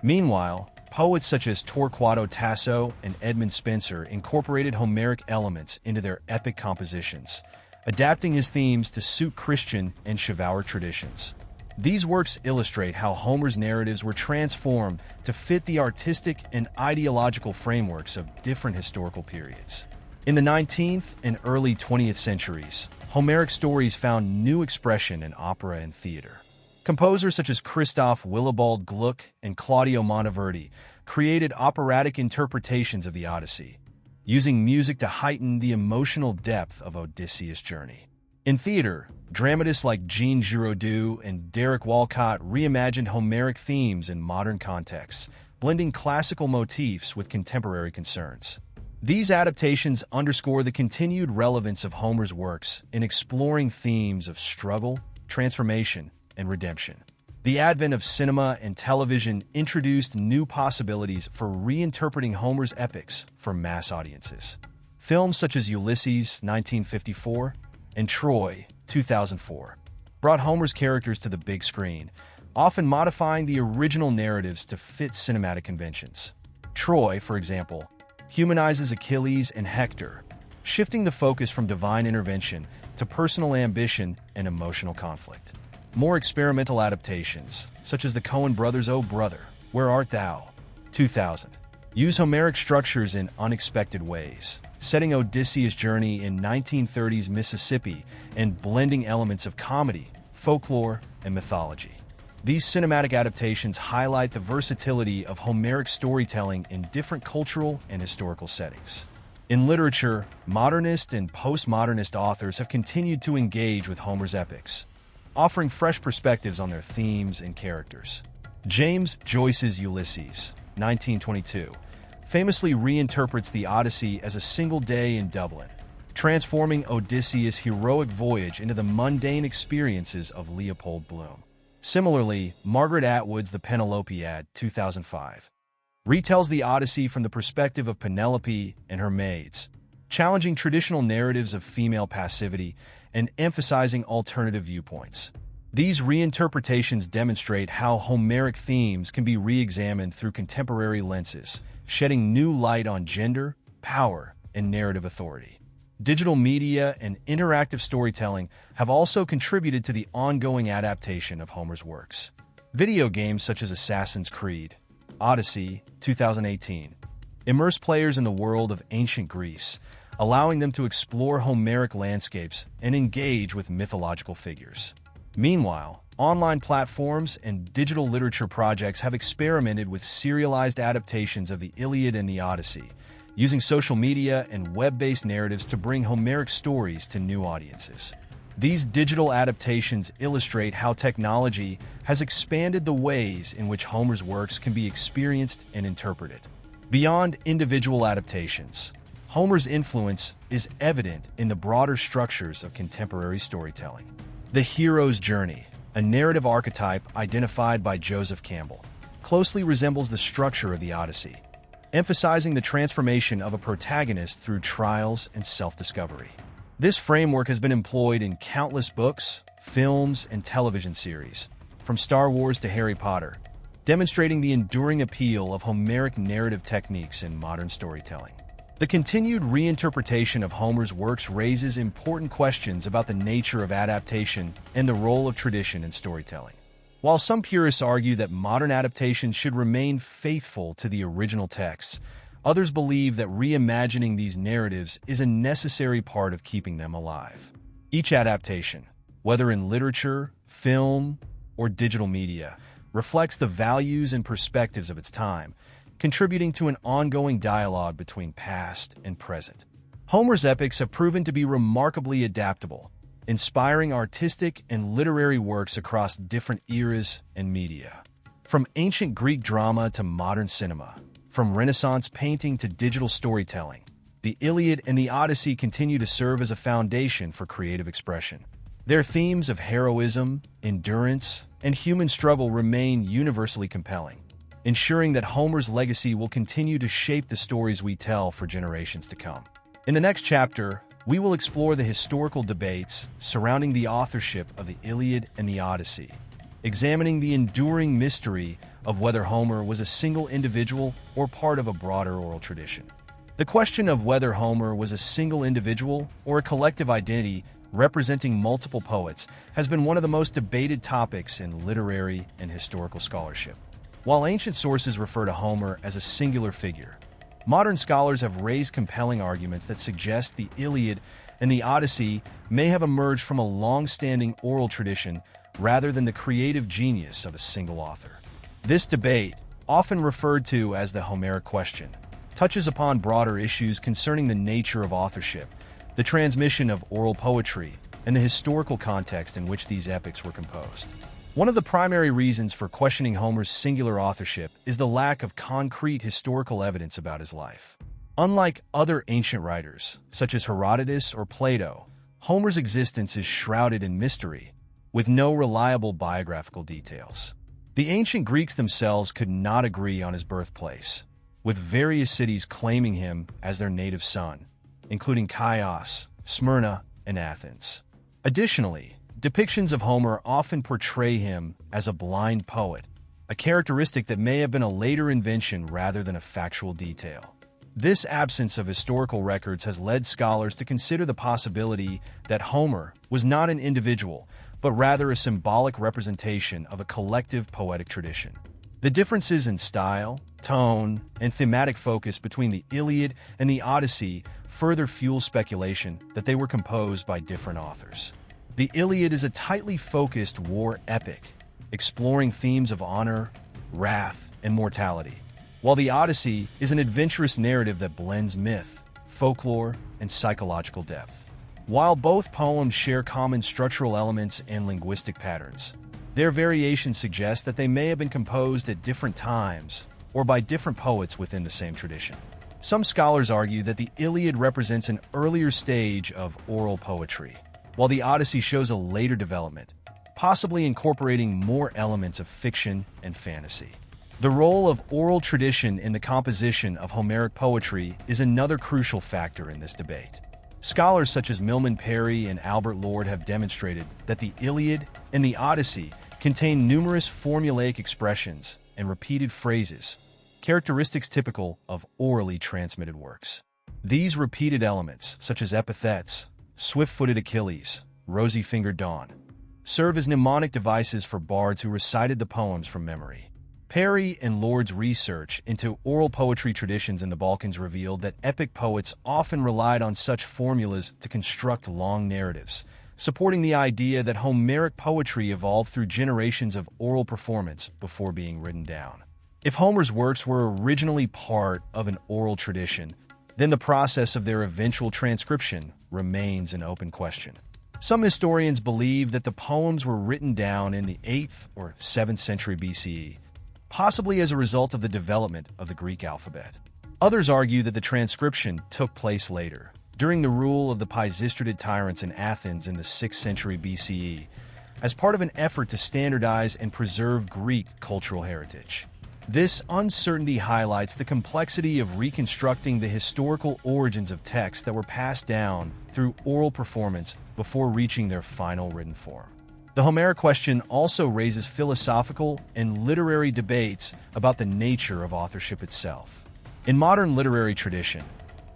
Meanwhile, poets such as Torquato Tasso and Edmund Spenser incorporated Homeric elements into their epic compositions, adapting his themes to suit Christian and chivalric traditions. These works illustrate how Homer's narratives were transformed to fit the artistic and ideological frameworks of different historical periods. In the 19th and early 20th centuries, Homeric stories found new expression in opera and theater. Composers such as Christoph Willibald Gluck and Claudio Monteverdi created operatic interpretations of the Odyssey, using music to heighten the emotional depth of Odysseus' journey. In theater, dramatists like Jean Giraudoux and Derek Walcott reimagined Homeric themes in modern contexts, blending classical motifs with contemporary concerns. These adaptations underscore the continued relevance of Homer's works in exploring themes of struggle, transformation, and redemption. The advent of cinema and television introduced new possibilities for reinterpreting Homer's epics for mass audiences. Films such as Ulysses, 1954, and Troy, 2004, brought Homer's characters to the big screen, often modifying the original narratives to fit cinematic conventions. Troy, for example, humanizes Achilles and Hector, shifting the focus from divine intervention to personal ambition and emotional conflict. More experimental adaptations, such as the Coen brothers' Oh Brother, Where Art Thou? 2000, use Homeric structures in unexpected ways, setting Odysseus' journey in 1930s Mississippi and blending elements of comedy, folklore, and mythology. These cinematic adaptations highlight the versatility of Homeric storytelling in different cultural and historical settings. In literature, modernist and postmodernist authors have continued to engage with Homer's epics, offering fresh perspectives on their themes and characters. James Joyce's Ulysses, 1922, famously reinterprets the Odyssey as a single day in Dublin, transforming Odysseus' heroic voyage into the mundane experiences of Leopold Bloom. Similarly, Margaret Atwood's The Penelopiad, 2005, retells the Odyssey from the perspective of Penelope and her maids, challenging traditional narratives of female passivity and emphasizing alternative viewpoints. These reinterpretations demonstrate how Homeric themes can be re-examined through contemporary lenses, shedding new light on gender, power, and narrative authority. Digital media and interactive storytelling have also contributed to the ongoing adaptation of Homer's works. Video games such as Assassin's Creed, Odyssey, 2018, immerse players in the world of ancient Greece, allowing them to explore Homeric landscapes and engage with mythological figures. Meanwhile, online platforms and digital literature projects have experimented with serialized adaptations of the Iliad and the Odyssey, using social media and web-based narratives to bring Homeric stories to new audiences. These digital adaptations illustrate how technology has expanded the ways in which Homer's works can be experienced and interpreted. Beyond individual adaptations, Homer's influence is evident in the broader structures of contemporary storytelling. The hero's journey, a narrative archetype identified by Joseph Campbell, closely resembles the structure of the Odyssey, emphasizing the transformation of a protagonist through trials and self-discovery. This framework has been employed in countless books, films, and television series, from Star Wars to Harry Potter, demonstrating the enduring appeal of Homeric narrative techniques in modern storytelling. The continued reinterpretation of Homer's works raises important questions about the nature of adaptation and the role of tradition in storytelling. While some purists argue that modern adaptations should remain faithful to the original texts, others believe that reimagining these narratives is a necessary part of keeping them alive. Each adaptation, whether in literature, film, or digital media, reflects the values and perspectives of its time, contributing to an ongoing dialogue between past and present. Homer's epics have proven to be remarkably adaptable, inspiring artistic and literary works across different eras and media. From ancient Greek drama to modern cinema, from Renaissance painting to digital storytelling, the Iliad and the Odyssey continue to serve as a foundation for creative expression. Their themes of heroism, endurance, and human struggle remain universally compelling, ensuring that Homer's legacy will continue to shape the stories we tell for generations to come. In the next chapter, we will explore the historical debates surrounding the authorship of the Iliad and the Odyssey, examining the enduring mystery of whether Homer was a single individual or part of a broader oral tradition. The question of whether Homer was a single individual or a collective identity representing multiple poets has been one of the most debated topics in literary and historical scholarship. While ancient sources refer to Homer as a singular figure, modern scholars have raised compelling arguments that suggest the Iliad and the Odyssey may have emerged from a long-standing oral tradition rather than the creative genius of a single author. This debate, often referred to as the Homeric question, touches upon broader issues concerning the nature of authorship, the transmission of oral poetry, and the historical context in which these epics were composed. One of the primary reasons for questioning Homer's singular authorship is the lack of concrete historical evidence about his life. Unlike other ancient writers, such as Herodotus or Plato, Homer's existence is shrouded in mystery, with no reliable biographical details. The ancient Greeks themselves could not agree on his birthplace, with various cities claiming him as their native son, including Chios, Smyrna, and Athens. Additionally, depictions of Homer often portray him as a blind poet, a characteristic that may have been a later invention rather than a factual detail. This absence of historical records has led scholars to consider the possibility that Homer was not an individual, but rather a symbolic representation of a collective poetic tradition. The differences in style, tone, and thematic focus between the Iliad and the Odyssey further fuel speculation that they were composed by different authors. The Iliad is a tightly focused war epic, exploring themes of honor, wrath, and mortality, while the Odyssey is an adventurous narrative that blends myth, folklore, and psychological depth. While both poems share common structural elements and linguistic patterns, their variations suggest that they may have been composed at different times or by different poets within the same tradition. Some scholars argue that the Iliad represents an earlier stage of oral poetry, while the Odyssey shows a later development, possibly incorporating more elements of fiction and fantasy. The role of oral tradition in the composition of Homeric poetry is another crucial factor in this debate. Scholars such as Milman Parry and Albert Lord have demonstrated that the Iliad and the Odyssey contain numerous formulaic expressions and repeated phrases, characteristics typical of orally transmitted works. These repeated elements, such as epithets, swift-footed Achilles, rosy-fingered Dawn, serve as mnemonic devices for bards who recited the poems from memory. Perry and Lord's research into oral poetry traditions in the Balkans revealed that epic poets often relied on such formulas to construct long narratives, supporting the idea that Homeric poetry evolved through generations of oral performance before being written down. If Homer's works were originally part of an oral tradition, then the process of their eventual transcription remains an open question. Some historians believe that the poems were written down in the 8th or 7th century BCE, possibly as a result of the development of the Greek alphabet. Others argue that the transcription took place later, during the rule of the Pisistratid tyrants in Athens in the 6th century BCE, as part of an effort to standardize and preserve Greek cultural heritage. This uncertainty highlights the complexity of reconstructing the historical origins of texts that were passed down through oral performance before reaching their final written form. The Homeric question also raises philosophical and literary debates about the nature of authorship itself. In modern literary tradition,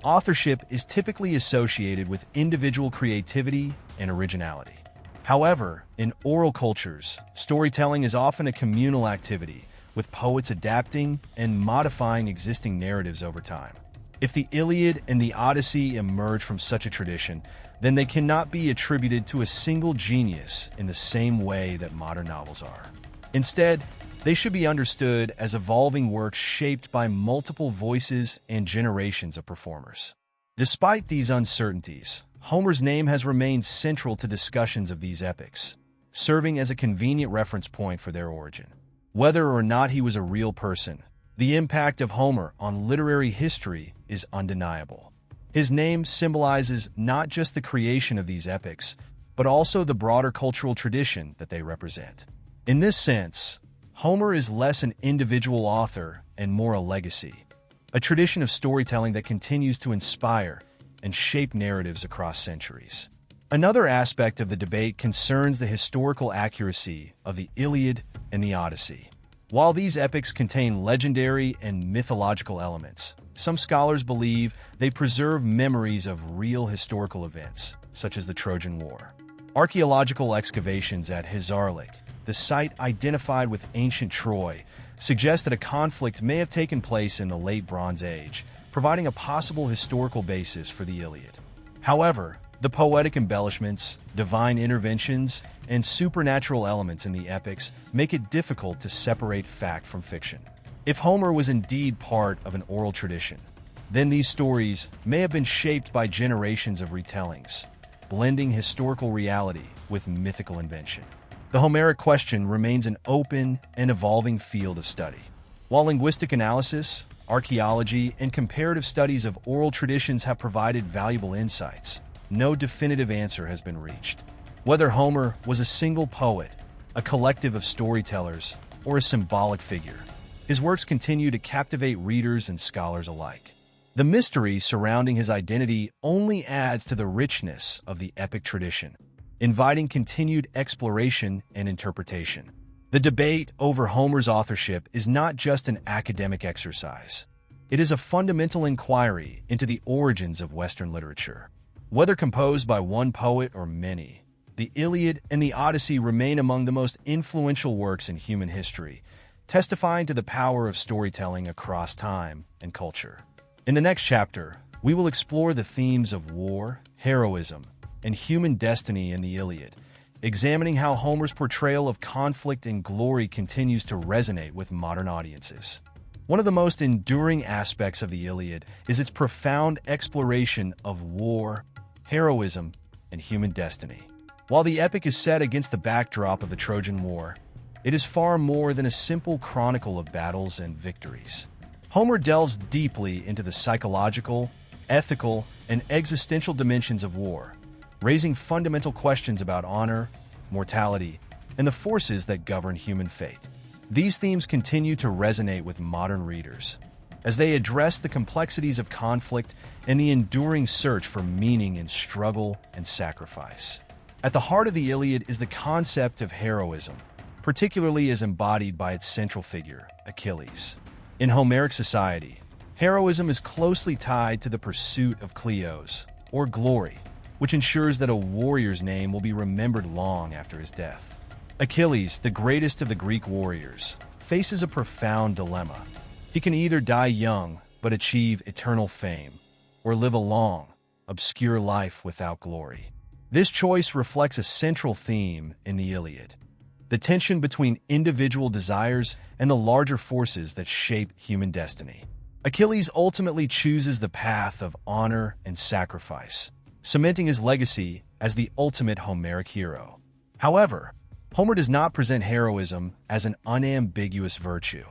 authorship is typically associated with individual creativity and originality. However, in oral cultures, storytelling is often a communal activity, with poets adapting and modifying existing narratives over time. If the Iliad and the Odyssey emerge from such a tradition, then they cannot be attributed to a single genius in the same way that modern novels are. Instead, they should be understood as evolving works shaped by multiple voices and generations of performers. Despite these uncertainties, Homer's name has remained central to discussions of these epics, serving as a convenient reference point for their origin. Whether or not he was a real person, the impact of Homer on literary history is undeniable. His name symbolizes not just the creation of these epics, but also the broader cultural tradition that they represent. In this sense, Homer is less an individual author and more a legacy, a tradition of storytelling that continues to inspire and shape narratives across centuries. Another aspect of the debate concerns the historical accuracy of the Iliad and the Odyssey. While these epics contain legendary and mythological elements, some scholars believe they preserve memories of real historical events, such as the Trojan War. Archaeological excavations at Hisarlik, the site identified with ancient Troy, suggest that a conflict may have taken place in the Late Bronze Age, providing a possible historical basis for the Iliad. However, the poetic embellishments, divine interventions, and supernatural elements in the epics make it difficult to separate fact from fiction. If Homer was indeed part of an oral tradition, then these stories may have been shaped by generations of retellings, blending historical reality with mythical invention. The Homeric question remains an open and evolving field of study. While linguistic analysis, archaeology, and comparative studies of oral traditions have provided valuable insights, no definitive answer has been reached. Whether Homer was a single poet, a collective of storytellers, or a symbolic figure, his works continue to captivate readers and scholars alike. The mystery surrounding his identity only adds to the richness of the epic tradition, inviting continued exploration and interpretation. The debate over Homer's authorship is not just an academic exercise. It is a fundamental inquiry into the origins of Western literature. Whether composed by one poet or many, the Iliad and the Odyssey remain among the most influential works in human history, testifying to the power of storytelling across time and culture. In the next chapter, we will explore the themes of war, heroism, and human destiny in the Iliad, examining how Homer's portrayal of conflict and glory continues to resonate with modern audiences. One of the most enduring aspects of the Iliad is its profound exploration of war, heroism, and human destiny. While the epic is set against the backdrop of the Trojan War, it is far more than a simple chronicle of battles and victories. Homer delves deeply into the psychological, ethical, and existential dimensions of war, raising fundamental questions about honor, mortality, and the forces that govern human fate. These themes continue to resonate with modern readers, as they address the complexities of conflict and the enduring search for meaning in struggle and sacrifice. At the heart of the Iliad is the concept of heroism, particularly as embodied by its central figure, Achilles. In Homeric society, heroism is closely tied to the pursuit of kleos, or glory, which ensures that a warrior's name will be remembered long after his death. Achilles, the greatest of the Greek warriors, faces a profound dilemma. He can either die young but achieve eternal fame, or live a long, obscure life without glory. This choice reflects a central theme in the Iliad: the tension between individual desires and the larger forces that shape human destiny. Achilles ultimately chooses the path of honor and sacrifice, cementing his legacy as the ultimate Homeric hero. However, Homer does not present heroism as an unambiguous virtue.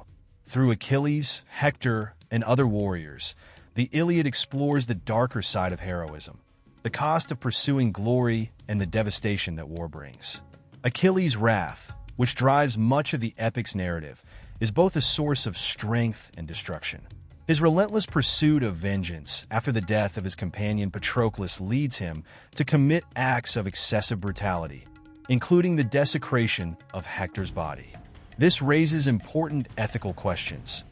Through Achilles, Hector, and other warriors, the Iliad explores the darker side of heroism, the cost of pursuing glory and the devastation that war brings. Achilles' wrath, which drives much of the epic's narrative, is both a source of strength and destruction. His relentless pursuit of vengeance after the death of his companion Patroclus leads him to commit acts of excessive brutality, including the desecration of Hector's body. This raises important ethical questions.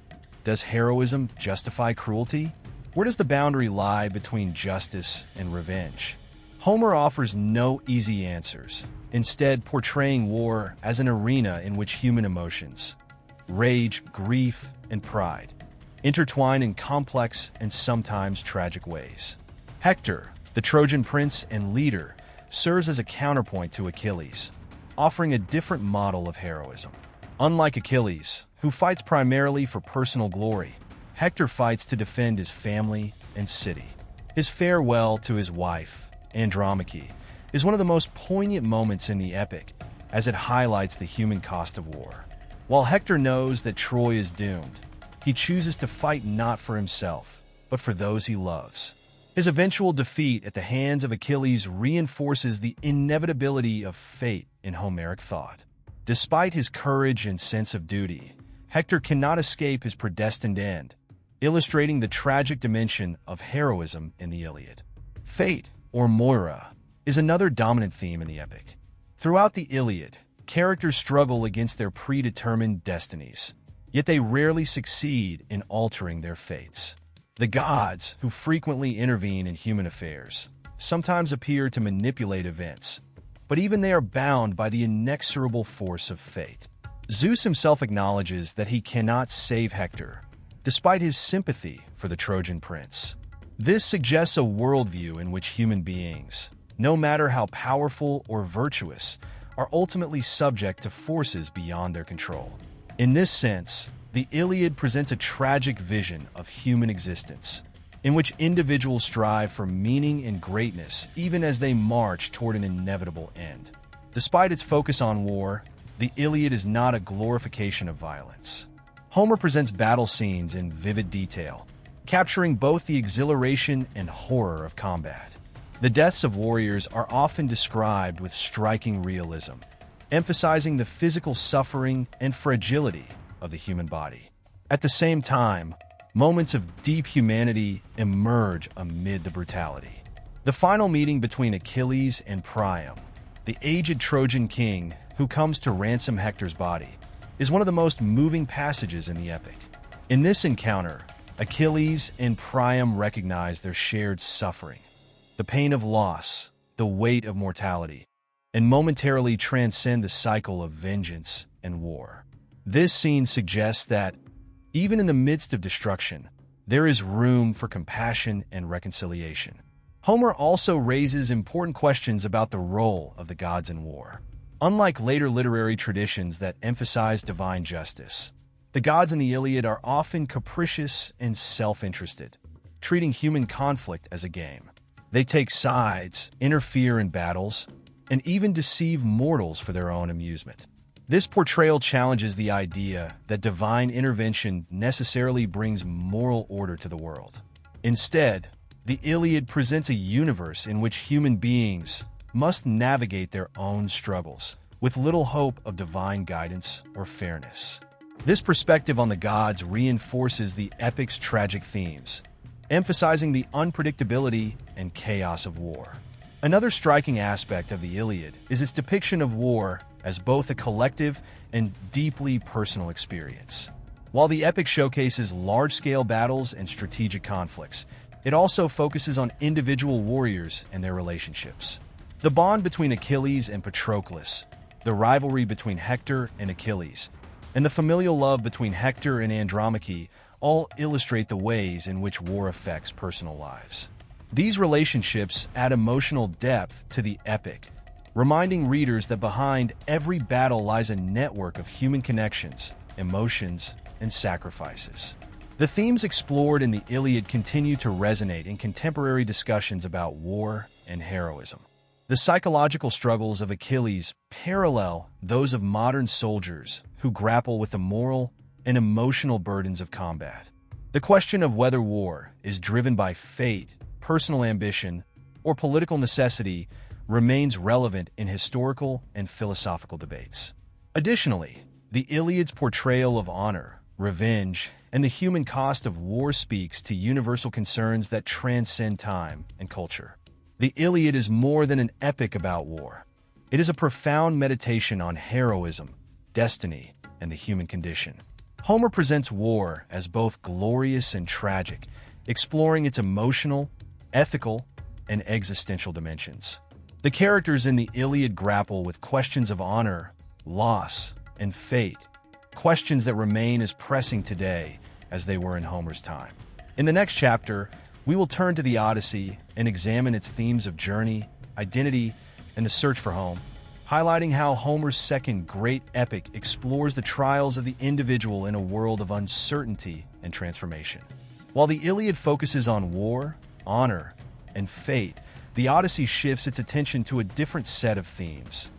Does heroism justify cruelty? Where does the boundary lie between justice and revenge? Homer offers no easy answers, instead portraying war as an arena in which human emotions, rage, grief, and pride, intertwine in complex and sometimes tragic ways. Hector, the Trojan prince and leader, serves as a counterpoint to Achilles, offering a different model of heroism. Unlike Achilles, who fights primarily for personal glory, Hector fights to defend his family and city. His farewell to his wife, Andromache, is one of the most poignant moments in the epic, as it highlights the human cost of war. While Hector knows that Troy is doomed, he chooses to fight not for himself, but for those he loves. His eventual defeat at the hands of Achilles reinforces the inevitability of fate in Homeric thought. Despite his courage and sense of duty, Hector cannot escape his predestined end, illustrating the tragic dimension of heroism in the Iliad. Fate, or Moira, is another dominant theme in the epic. Throughout the Iliad, characters struggle against their predetermined destinies, yet they rarely succeed in altering their fates. The gods, who frequently intervene in human affairs, sometimes appear to manipulate events, but even they are bound by the inexorable force of fate. Zeus himself acknowledges that he cannot save Hector, despite his sympathy for the Trojan prince. This suggests a worldview in which human beings, no matter how powerful or virtuous, are ultimately subject to forces beyond their control. In this sense, the Iliad presents a tragic vision of human existence, in which individuals strive for meaning and greatness even as they march toward an inevitable end. Despite its focus on war, the Iliad is not a glorification of violence. Homer presents battle scenes in vivid detail, capturing both the exhilaration and horror of combat. The deaths of warriors are often described with striking realism, emphasizing the physical suffering and fragility of the human body. At the same time, moments of deep humanity emerge amid the brutality. The final meeting between Achilles and Priam, the aged Trojan king who comes to ransom Hector's body, is one of the most moving passages in the epic. In this encounter, Achilles and Priam recognize their shared suffering, the pain of loss, the weight of mortality, and momentarily transcend the cycle of vengeance and war. This scene suggests that, even in the midst of destruction, there is room for compassion and reconciliation. Homer also raises important questions about the role of the gods in war. Unlike later literary traditions that emphasize divine justice, the gods in the Iliad are often capricious and self-interested, treating human conflict as a game. They take sides, interfere in battles, and even deceive mortals for their own amusement. This portrayal challenges the idea that divine intervention necessarily brings moral order to the world. Instead, the Iliad presents a universe in which human beings must navigate their own struggles, with little hope of divine guidance or fairness. This perspective on the gods reinforces the epic's tragic themes, emphasizing the unpredictability and chaos of war. Another striking aspect of the Iliad is its depiction of war as both a collective and deeply personal experience. While the epic showcases large-scale battles and strategic conflicts, it also focuses on individual warriors and their relationships. The bond between Achilles and Patroclus, the rivalry between Hector and Achilles, and the familial love between Hector and Andromache all illustrate the ways in which war affects personal lives. These relationships add emotional depth to the epic, reminding readers that behind every battle lies a network of human connections, emotions, and sacrifices. The themes explored in the Iliad continue to resonate in contemporary discussions about war and heroism. The psychological struggles of Achilles parallel those of modern soldiers who grapple with the moral and emotional burdens of combat. The question of whether war is driven by fate, personal ambition, or political necessity remains relevant in historical and philosophical debates. Additionally, the Iliad's portrayal of honor, revenge, and the human cost of war speaks to universal concerns that transcend time and culture. The Iliad is more than an epic about war. It is a profound meditation on heroism, destiny, and the human condition. Homer presents war as both glorious and tragic, exploring its emotional, ethical, and existential dimensions. The characters in the Iliad grapple with questions of honor, loss, and fate, questions that remain as pressing today as they were in Homer's time. In the next chapter, we will turn to the Odyssey and examine its themes of journey, identity, and the search for home, highlighting how Homer's second great epic explores the trials of the individual in a world of uncertainty and transformation. While the Iliad focuses on war, honor, and fate, the Odyssey shifts its attention to a different set of themes: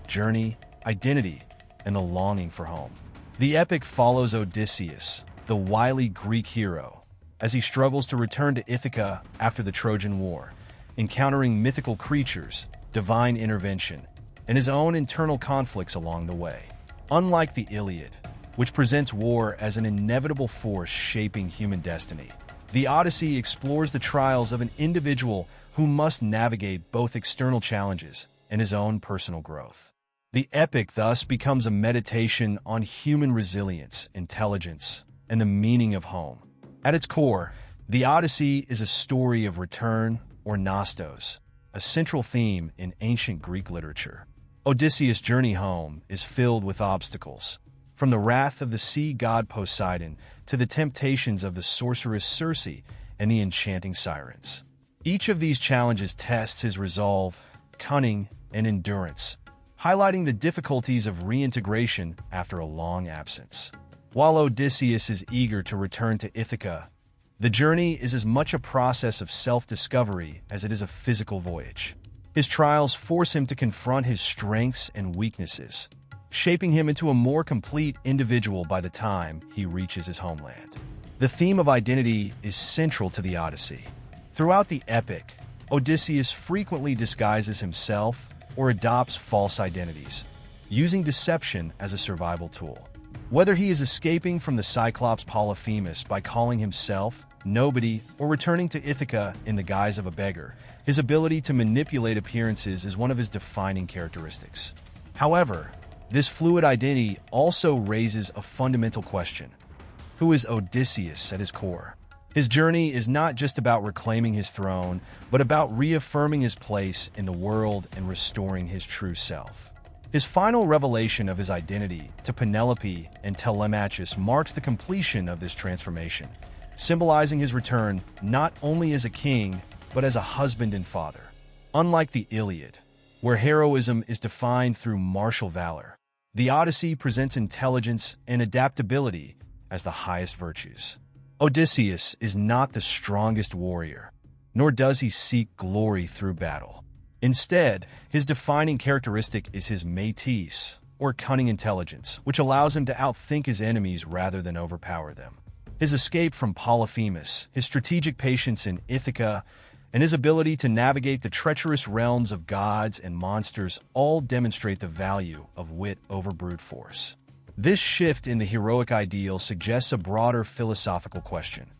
journey, identity, and the longing for home. The epic follows Odysseus, the wily Greek hero, as he struggles to return to Ithaca after the Trojan War, encountering mythical creatures, divine intervention, and his own internal conflicts along the way. Unlike the Iliad, which presents war as an inevitable force shaping human destiny, the Odyssey explores the trials of an individual who must navigate both external challenges and his own personal growth. The epic thus becomes a meditation on human resilience, intelligence, and the meaning of home. At its core, the Odyssey is a story of return, or nostos, a central theme in ancient Greek literature. Odysseus' journey home is filled with obstacles, from the wrath of the sea god Poseidon to the temptations of the sorceress Circe and the enchanting sirens. Each of these challenges tests his resolve, cunning, and endurance, highlighting the difficulties of reintegration after a long absence. While Odysseus is eager to return to Ithaca, the journey is as much a process of self-discovery as it is a physical voyage. His trials force him to confront his strengths and weaknesses, shaping him into a more complete individual by the time he reaches his homeland. The theme of identity is central to the Odyssey. Throughout the epic, Odysseus frequently disguises himself or adopts false identities, using deception as a survival tool. Whether he is escaping from the Cyclops Polyphemus by calling himself nobody or returning to Ithaca in the guise of a beggar, his ability to manipulate appearances is one of his defining characteristics. However, this fluid identity also raises a fundamental question: who is Odysseus at his core? His journey is not just about reclaiming his throne, but about reaffirming his place in the world and restoring his true self. His final revelation of his identity to Penelope and Telemachus marks the completion of this transformation, symbolizing his return not only as a king, but as a husband and father. Unlike the Iliad, where heroism is defined through martial valor, the Odyssey presents intelligence and adaptability as the highest virtues. Odysseus is not the strongest warrior, nor does he seek glory through battle. Instead, his defining characteristic is his métis, or cunning intelligence, which allows him to outthink his enemies rather than overpower them. His escape from Polyphemus, his strategic patience in Ithaca, and his ability to navigate the treacherous realms of gods and monsters all demonstrate the value of wit over brute force. This shift in the heroic ideal suggests a broader philosophical question: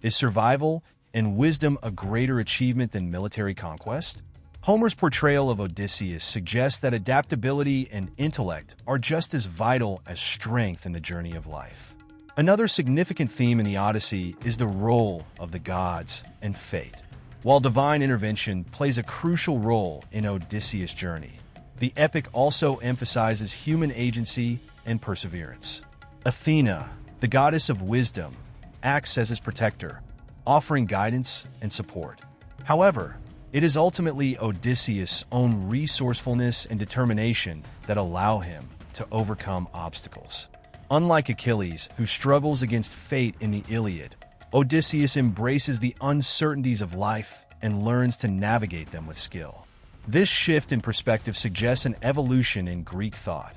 is survival and wisdom a greater achievement than military conquest? Homer's portrayal of Odysseus suggests that adaptability and intellect are just as vital as strength in the journey of life. Another significant theme in the Odyssey is the role of the gods and fate. While divine intervention plays a crucial role in Odysseus' journey, the epic also emphasizes human agency and perseverance. Athena, the goddess of wisdom, acts as his protector, offering guidance and support. However, it is ultimately Odysseus' own resourcefulness and determination that allow him to overcome obstacles. Unlike Achilles, who struggles against fate in the Iliad, Odysseus embraces the uncertainties of life and learns to navigate them with skill. This shift in perspective suggests an evolution in Greek thought,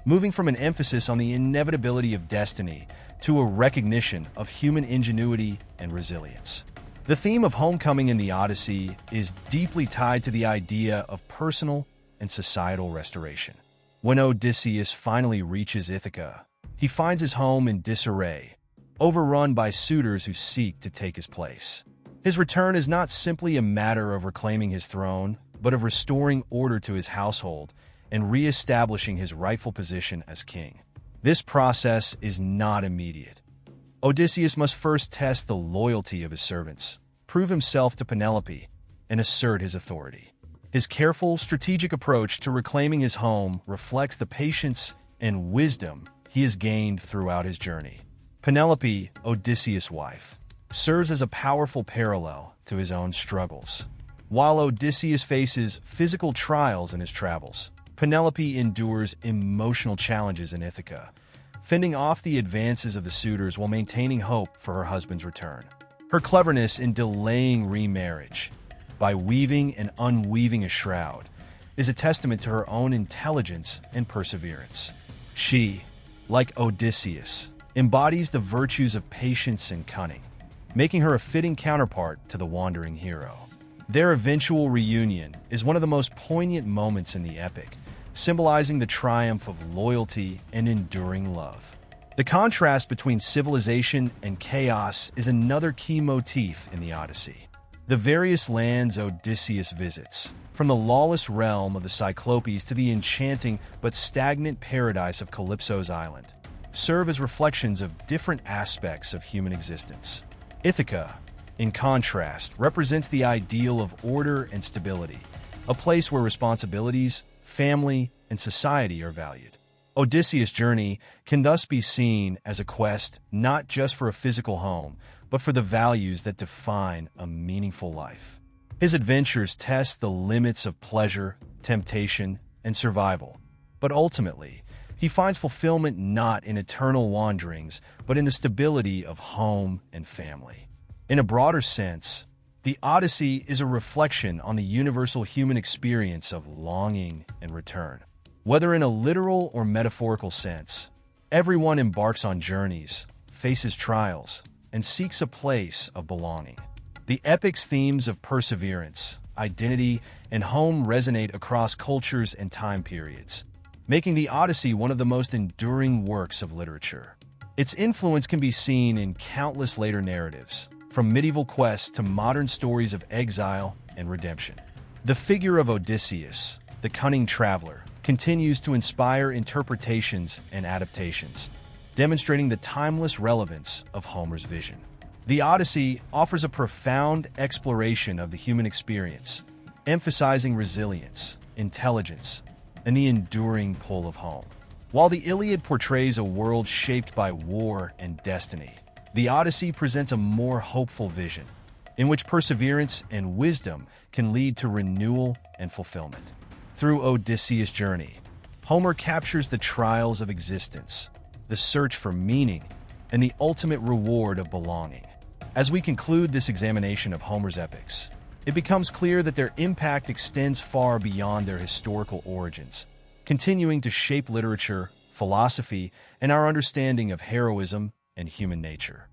moving from an emphasis on the inevitability of destiny to a recognition of human ingenuity and resilience. The theme of homecoming in the Odyssey is deeply tied to the idea of personal and societal restoration. When Odysseus finally reaches Ithaca, he finds his home in disarray, overrun by suitors who seek to take his place. His return is not simply a matter of reclaiming his throne, but of restoring order to his household and re-establishing his rightful position as king. This process is not immediate. Odysseus must first test the loyalty of his servants, prove himself to Penelope, and assert his authority. His careful, strategic approach to reclaiming his home reflects the patience and wisdom he has gained throughout his journey. Penelope, Odysseus' wife, serves as a powerful parallel to his own struggles. While Odysseus faces physical trials in his travels, Penelope endures emotional challenges in Ithaca, fending off the advances of the suitors while maintaining hope for her husband's return. Her cleverness in delaying remarriage by weaving and unweaving a shroud is a testament to her own intelligence and perseverance. She, like Odysseus, embodies the virtues of patience and cunning, making her a fitting counterpart to the wandering hero. Their eventual reunion is one of the most poignant moments in the epic, symbolizing the triumph of loyalty and enduring love. The contrast between civilization and chaos is another key motif in the Odyssey. The various lands Odysseus visits, from the lawless realm of the Cyclopes to the enchanting but stagnant paradise of Calypso's island, serve as reflections of different aspects of human existence. Ithaca, in contrast, represents the ideal of order and stability, a place where responsibilities, family, and society are valued. Odysseus' journey can thus be seen as a quest not just for a physical home, but for the values that define a meaningful life. His adventures test the limits of pleasure, temptation, and survival, but ultimately, he finds fulfillment not in eternal wanderings, but in the stability of home and family. In a broader sense, the Odyssey is a reflection on the universal human experience of longing and return. Whether in a literal or metaphorical sense, everyone embarks on journeys, faces trials, and seeks a place of belonging. The epic's themes of perseverance, identity, and home resonate across cultures and time periods, making the Odyssey one of the most enduring works of literature. Its influence can be seen in countless later narratives, from medieval quests to modern stories of exile and redemption. The figure of Odysseus, the cunning traveler, continues to inspire interpretations and adaptations, demonstrating the timeless relevance of Homer's vision. The Odyssey offers a profound exploration of the human experience, emphasizing resilience, intelligence, and the enduring pull of home. While the Iliad portrays a world shaped by war and destiny, the Odyssey presents a more hopeful vision, in which perseverance and wisdom can lead to renewal and fulfillment. Through Odysseus' journey, Homer captures the trials of existence, the search for meaning, and the ultimate reward of belonging. As we conclude this examination of Homer's epics, it becomes clear that their impact extends far beyond their historical origins, continuing to shape literature, philosophy, and our understanding of heroism and human nature.